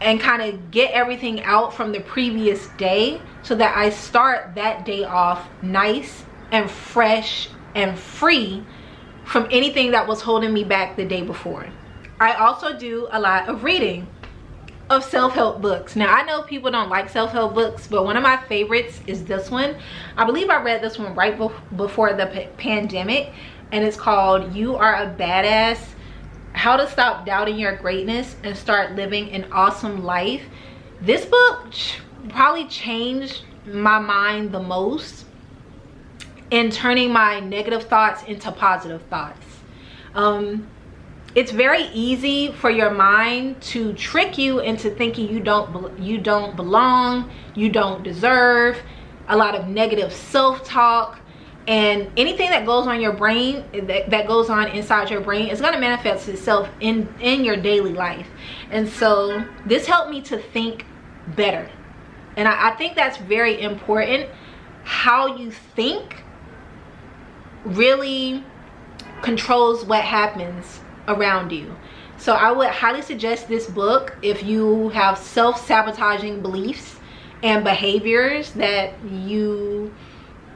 and kind of get everything out from the previous day so that I start that day off nice and fresh and free from anything that was holding me back the day before. I also do a lot of reading of self-help books. Now I know people don't like self-help books, but one of my favorites is this one. I believe I read this one right before the pandemic, and it's called You Are a Badass: How to Stop Doubting Your Greatness and Start Living an Awesome Life. This book probably changed my mind the most in turning my negative thoughts into positive thoughts. It's very easy for your mind to trick you into thinking you don't belong, you don't deserve, a lot of negative self-talk, and anything that goes on your brain, that goes on inside your brain, is going to manifest itself in your daily life. And so this helped me to think better, and I think that's very important. How you think really controls what happens around you. So I would highly suggest this book if you have self-sabotaging beliefs and behaviors that you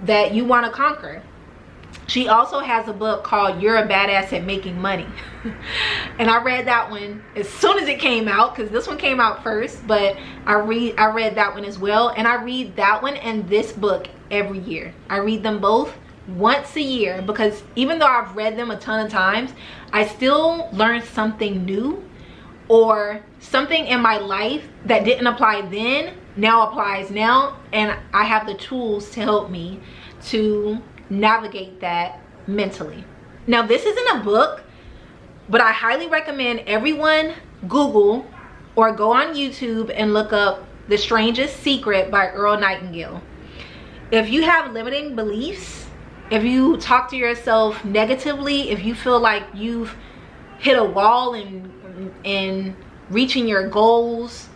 want to conquer. She also has a book called You're a Badass at Making Money. And I read that one as soon as it came out, because this one came out first, but I read that one as well. And I read that one and this book every year. I read them both once a year, because even though I've read them a ton of times, I still learn something new, or something in my life that didn't apply then now applies now, and I have the tools to help me to navigate that mentally. Now this isn't a book, but I highly recommend everyone Google or go on YouTube and look up The Strangest Secret by Earl Nightingale. If you have limiting beliefs, if you talk to yourself negatively, if you feel like you've hit a wall in reaching your goals,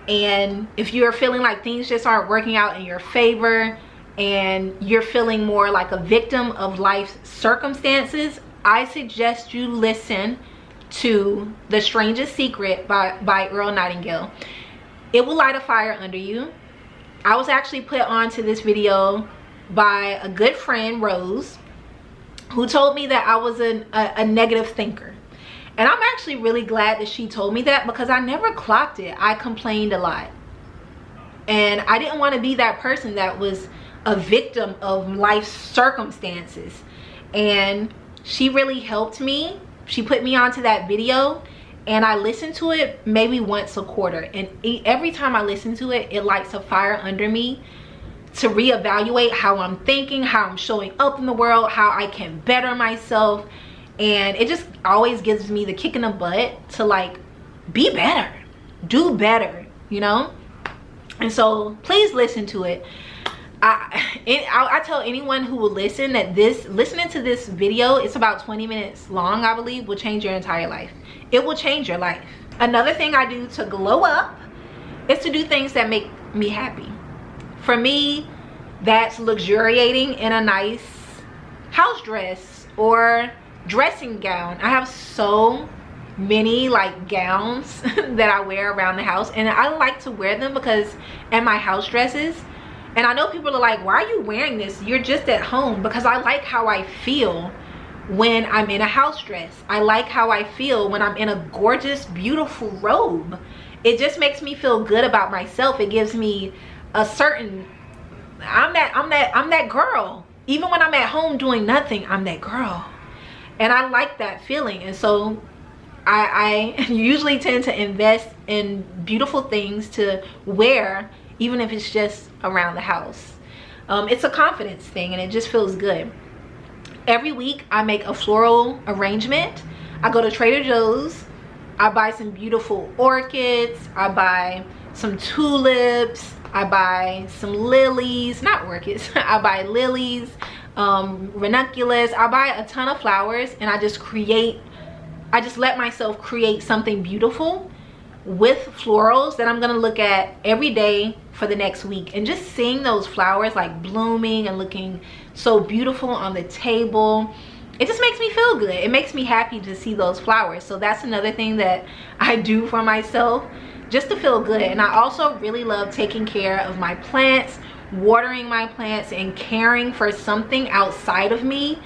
and if you're feeling like things just aren't working out in your favor, and you're feeling more like a victim of life's circumstances, I suggest you listen to The Strangest Secret by Earl Nightingale. It will light a fire under you. I was actually put onto this video by a good friend, Rose, who told me that I was a negative thinker. And I'm actually really glad that she told me that, because I never clocked it. I complained a lot, and I didn't want to be that person that was a victim of life's circumstances. And she really helped me. She put me onto that video, and I listened to it maybe once a quarter, and every time I listen to it, it lights a fire under me to reevaluate how I'm thinking, how I'm showing up in the world, how I can better myself. And it just always gives me the kick in the butt to like be better, do better, you know. And so please listen to it. I tell anyone who will listen that listening to this video, it's about 20 minutes long, I believe, will change your entire life. It will change your life. Another thing I do to glow up is to do things that make me happy. For me, that's luxuriating in a nice house dress or dressing gown. I have so many like gowns that I wear around the house, and I like to wear them because and my house dresses. And I know people are like, why are you wearing this? You're just at home. Because I like how I feel when I'm in a house dress. I like how I feel when I'm in a gorgeous, beautiful robe. It just makes me feel good about myself. It gives me a certain, I'm that girl. Even when I'm at home doing nothing, I'm that girl. And I like that feeling. And so I usually tend to invest in beautiful things to wear, even if it's just around the house. It's a confidence thing, and it just feels good. Every week I make a floral arrangement. I go to Trader Joe's, I buy some beautiful orchids, I buy some tulips, I buy some lilies, not orchids, I buy lilies, ranunculus. I buy a ton of flowers, and I just let myself create something beautiful with florals that I'm gonna look at every day for the next week. And just seeing those flowers like blooming and looking so beautiful on the table, it just makes me feel good. It makes me happy to see those flowers. So that's another thing that I do for myself, just to feel good. And I also really love taking care of my plants, watering my plants, and caring for something outside of me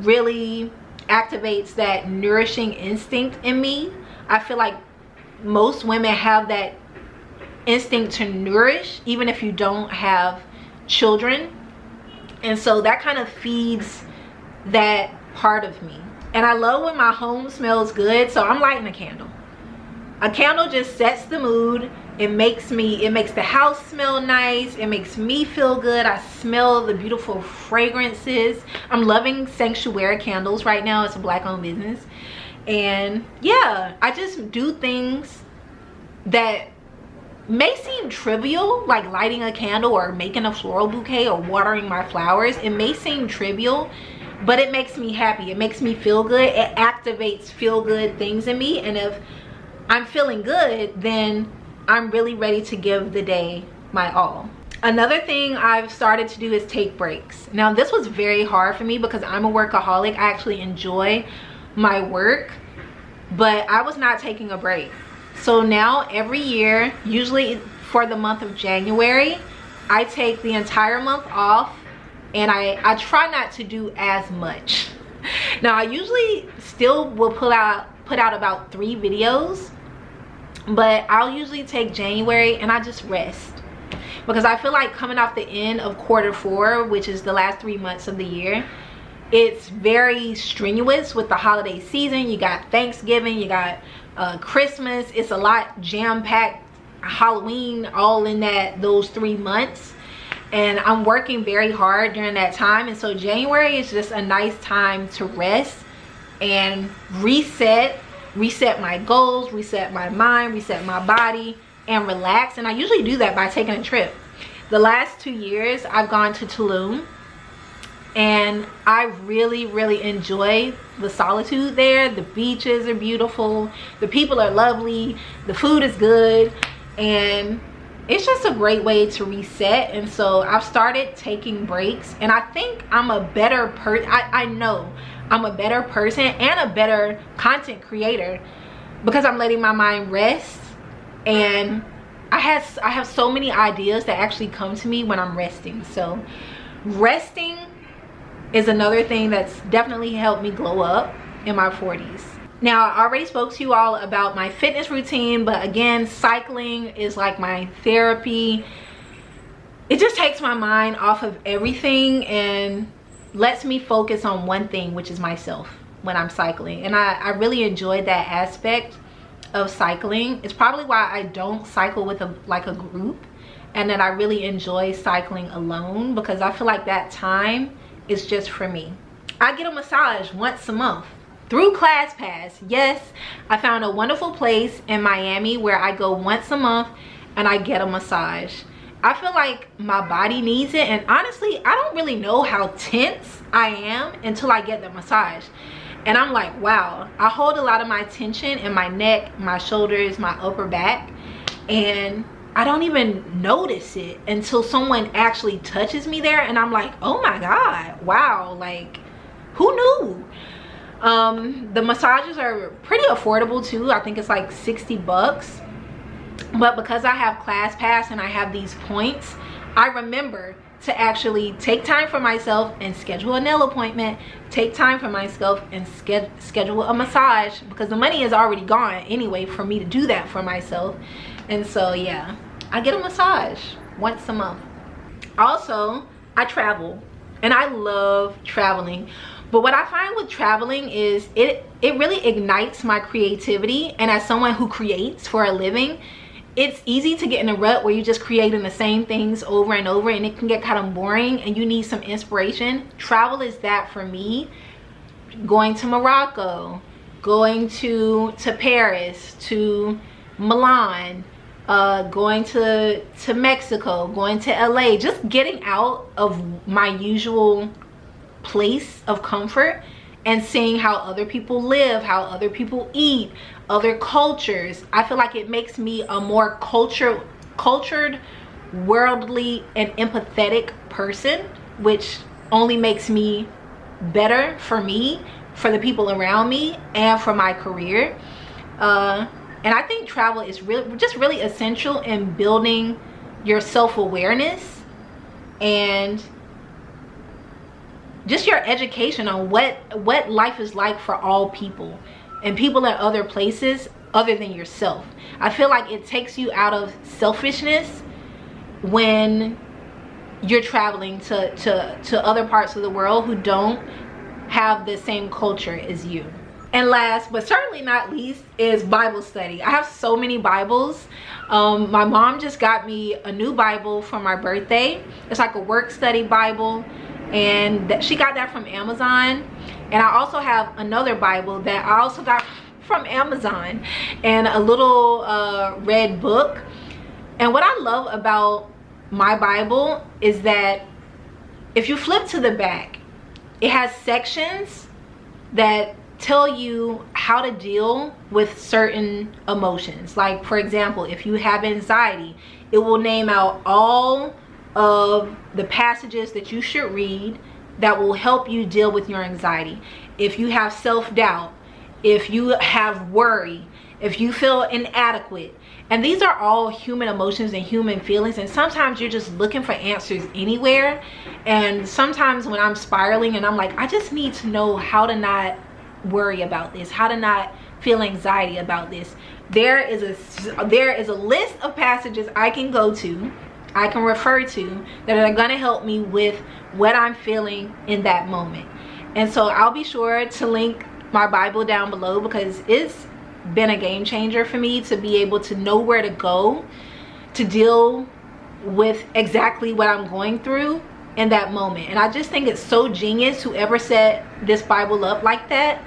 really activates that nourishing instinct in me. I feel like most women have that instinct to nourish even if you don't have children, and so that kind of feeds that part of me. And I love when my home smells good, so I'm lighting a candle. A candle just sets the mood. It makes the house smell nice. It makes me feel good. I smell the beautiful fragrances. I'm loving Sanctuary candles right now. It's a Black-owned business. And yeah, I just do things that may seem trivial, like lighting a candle or making a floral bouquet or watering my flowers. It may seem trivial, but it makes me happy. It makes me feel good. It activates feel good things in me. And if I'm feeling good, then I'm really ready to give the day my all. Another thing I've started to do is take breaks. Now this was very hard for me because I'm a workaholic. I actually enjoy my work, but I was not taking a break. So now every year, usually for the month of January, I take the entire month off, and I try not to do as much. Now I usually still will put out about 3 videos, but I'll usually take January and I just rest, because I feel like coming off the end of Q4, which is the last 3 months of the year, it's very strenuous with the holiday season. You got Thanksgiving, you got Christmas. It's a lot jam-packed, Halloween, all in those 3 months, and I'm working very hard during that time. And so January is just a nice time to rest and reset my goals, reset my mind, reset my body, and relax. And I usually do that by taking a trip. The last 2 years I've gone to Tulum, and I really enjoy the solitude there. The beaches are beautiful, the people are lovely, the food is good, and it's just a great way to reset. And so I've started taking breaks, and I think I'm a better person. I know I'm a better person and a better content creator because I'm letting my mind rest. And I have so many ideas that actually come to me when I'm resting. So resting is another thing that's definitely helped me glow up in my 40s. Now, I already spoke to you all about my fitness routine, but again, cycling is like my therapy. It just takes my mind off of everything and lets me focus on one thing, which is myself, when I'm cycling. And I really enjoyed that aspect of cycling. It's probably why I don't cycle with a group. and that I really enjoy cycling alone, because I feel like that time is just for me. I get a massage once a month through ClassPass. Yes, I found a wonderful place in Miami where I go once a month and I get a massage. I feel like my body needs it, and honestly, I don't really know how tense I am until I get the massage. And I'm like, wow, I hold a lot of my tension in my neck, my shoulders, my upper back, and I don't even notice it until someone actually touches me there, and I'm like, oh my God, wow, like, who knew? The massages are pretty affordable too. I think it's like 60 bucks. But because I have ClassPass and I have these points, I remember to actually take time for myself and schedule a nail appointment, take time for myself and schedule a massage, because the money is already gone anyway for me to do that for myself. And so yeah, I get a massage once a month. Also, I travel, and I love traveling. But what I find with traveling is it really ignites my creativity, and as someone who creates for a living, it's easy to get in a rut where you're just creating the same things over and over, and it can get kind of boring and you need some inspiration. Travel is that for me. Going to Morocco, going to Paris, to Milan, going to Mexico, going to LA, just getting out of my usual place of comfort and seeing how other people live, how other people eat, other cultures. I feel like it makes me a more cultured, worldly, and empathetic person, which only makes me better for me, for the people around me, and for my career. And I think travel is really essential in building your self-awareness and just your education on what life is like for all people, and people in other places other than yourself. I feel like it takes you out of selfishness when you're traveling to other parts of the world who don't have the same culture as you. And last but certainly not least is Bible study. I have so many Bibles. My mom just got me a new Bible for my birthday. It's like a work study Bible, and she got that from Amazon. And I also have another Bible that I also got from Amazon, and a little red book. And what I love about my Bible is that if you flip to the back, it has sections that tell you how to deal with certain emotions. Like, for example, if you have anxiety, it will name out all of the passages that you should read that will help you deal with your anxiety. If you have self-doubt, if you have worry, if you feel inadequate, and these are all human emotions and human feelings, and sometimes you're just looking for answers anywhere. And sometimes when I'm spiraling and I'm like, I just need to know how to not worry about this, how to not feel anxiety about this, there is a list of passages I can go to, I can refer to, that are going to help me with what I'm feeling in that moment. And so I'll be sure to link my Bible down below, because it's been a game changer for me to be able to know where to go to deal with exactly what I'm going through in that moment. And I just think it's so genius whoever set this Bible up like that,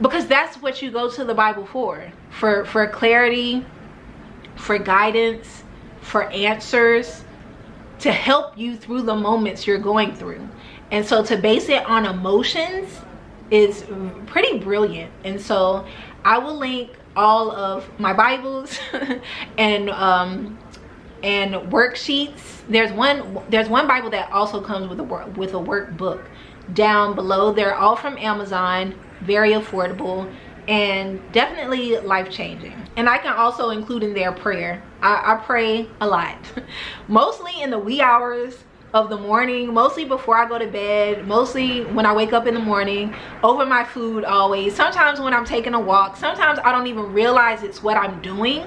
because that's what you go to the Bible for clarity, for guidance, for answers, to help you through the moments you're going through. And so to base it on emotions is pretty brilliant. And so I will link all of my Bibles and worksheets. There's one Bible that also comes with a workbook down below. They're all from Amazon, very affordable, and definitely life-changing. And I can also include in there prayer. I pray a lot, mostly in the wee hours of the morning, mostly before I go to bed, mostly when I wake up in the morning, over my food always, sometimes when I'm taking a walk. Sometimes I don't even realize it's what I'm doing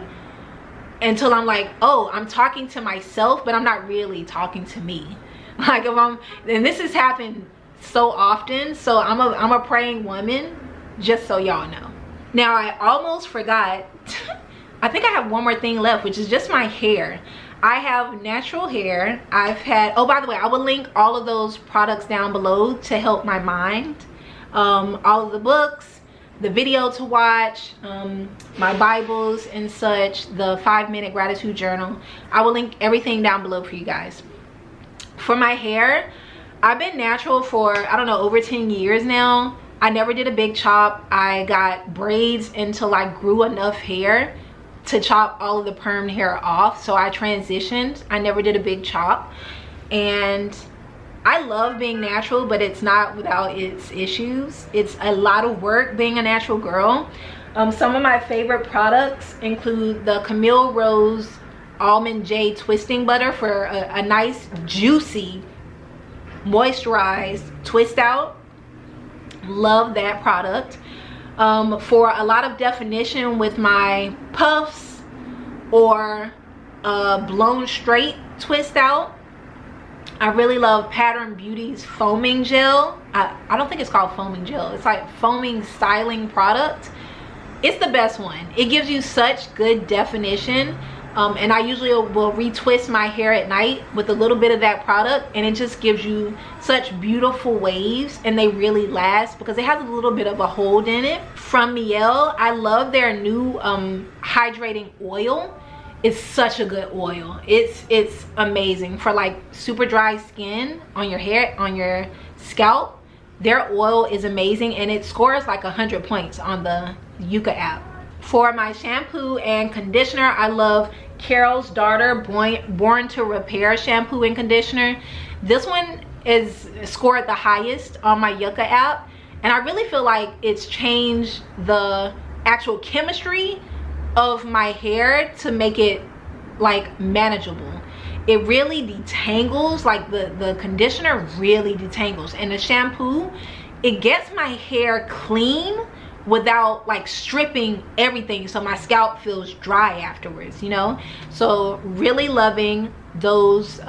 until I'm like, oh, I'm talking to myself, but I'm not really talking to me. Like, if I'm, and this has happened so often, so I'm a praying woman, just so y'all know. Now, I almost forgot I think I have one more thing left, which is just my hair. I have natural hair. I've had, oh, by the way, I will link all of those products down below to help my mind. All of the books, the video to watch, my Bibles and such, the 5-minute gratitude journal. I will link everything down below for you guys. For my hair, I've been natural for, I don't know, over 10 years now. I never did a big chop. I got braids until I grew enough hair to chop all of the permed hair off. So I transitioned. I never did a big chop. And I love being natural, but it's not without its issues. It's a lot of work being a natural girl. Some of my favorite products include the Camille Rose Almond Jade Twisting Butter for a nice, juicy, moisturized twist out. Love that product. For a lot of definition with my puffs or blown straight twist out, I really love Pattern Beauty's foaming gel. I don't think it's called foaming gel. It's like foaming styling product. It's the best one. It gives you such good definition. And I usually will retwist my hair at night with a little bit of that product, and it just gives you such beautiful waves, and they really last because it has a little bit of a hold in it. From Mielle, I love their new hydrating oil. It's such a good oil. It's amazing for like super dry skin on your hair, on your scalp. Their oil is amazing, and it scores like 100 points on the Yuka app. For my shampoo and conditioner, I love Carol's Daughter Born to Repair shampoo and conditioner. This one is scored the highest on my Yuka app, and I really feel like it's changed the actual chemistry of my hair to make it like manageable. It really detangles, like the conditioner really detangles, and the shampoo, it gets my hair clean without like stripping everything, so my scalp feels dry afterwards, you know. So really loving those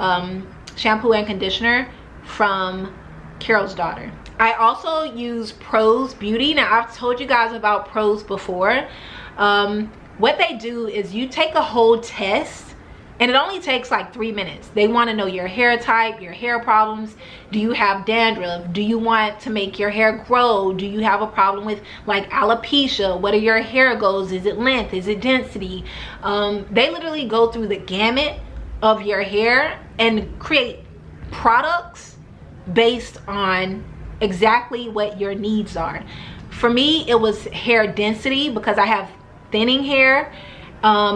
shampoo and conditioner from Carol's Daughter. I also use Prose Beauty. Now, I've told you guys about Prose before. What they do is you take a whole test, and it only takes like 3 minutes. They want to know your hair type, your hair problems. Do you have dandruff? Do you want to make your hair grow? Do you have a problem with like alopecia? What are your hair goals? Is it length? Is it density? They literally go through the gamut of your hair and create products based on exactly what your needs are. For me, it was hair density because I have thinning hair.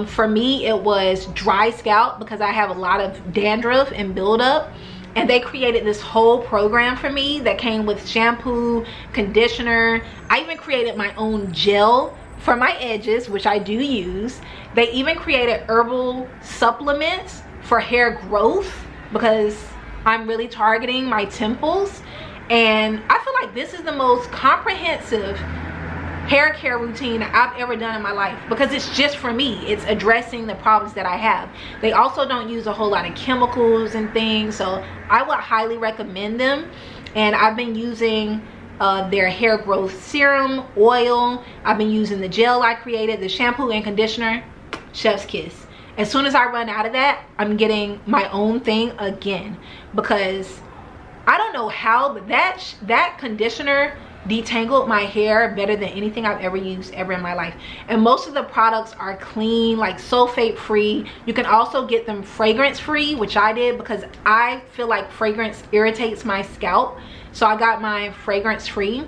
For me, it was dry scalp because I have a lot of dandruff and buildup, and they created this whole program for me that came with shampoo, conditioner. I even created my own gel for my edges, which I do use. They even created herbal supplements for hair growth because I'm really targeting my temples, and I feel like this is the most comprehensive hair care routine I've ever done in my life because it's just for me. It's addressing the problems that I have. They also don't use a whole lot of chemicals and things, so I would highly recommend them. And I've been using their hair growth serum, oil. I've been using the gel I created, the shampoo and conditioner. Chef's kiss. As soon as I run out of that, I'm getting my own thing again because I don't know how, but that conditioner detangled my hair better than anything I've ever used ever in my life. And most of the products are clean, like sulfate free. You can also get them fragrance free, which I did because I feel like fragrance irritates my scalp. So I got mine fragrance free.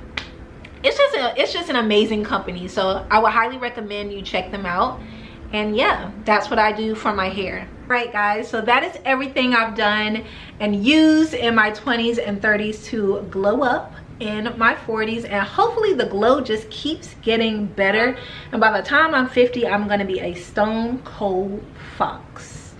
It's just an amazing company, so I would highly recommend you check them out. And yeah, that's what I do for my hair. Right guys, so that is everything I've done and used in my 20s and 30s to glow up in my 40s, and hopefully the glow just keeps getting better, and by the time I'm 50 I'm gonna be a stone cold fox.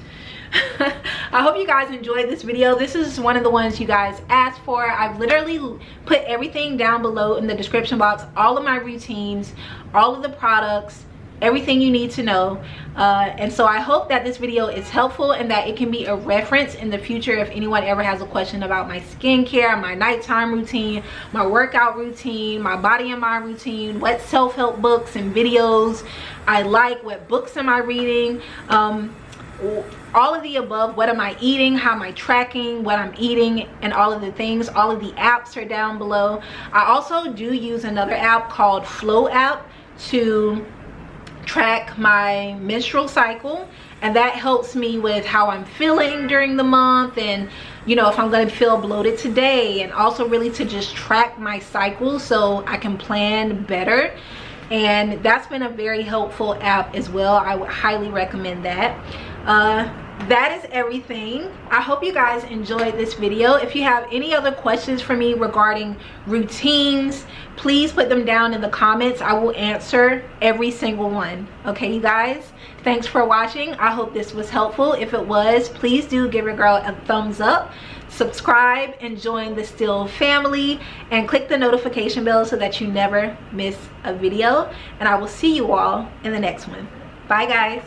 I hope you guys enjoyed this video. This is one of the ones you guys asked for. I've literally put everything down below in the description box, all of my routines, all of the products, everything you need to know. And so I hope that this video is helpful and that it can be a reference in the future if anyone ever has a question about my skincare, my nighttime routine, my workout routine, my body and mind routine, what self-help books and videos I like, what books am I reading. all of the above. What am I eating, how am I tracking what I'm eating, and all of the things. All of the apps are down below. I also do use another app called Flow app to track my menstrual cycle, and that helps me with how I'm feeling during the month, and you know, if I'm going to feel bloated today, and also really to just track my cycle so I can plan better. And that's been a very helpful app as well. I would highly recommend that. That is everything. I hope you guys enjoyed this video. If you have any other questions for me regarding routines, please put them down in the comments. I will answer every single one. Okay, you guys, thanks for watching. I hope this was helpful. If it was, please do give your girl a thumbs up, subscribe, and join the Steele family, and click the notification bell so that you never miss a video. And I will see you all in the next one. Bye guys.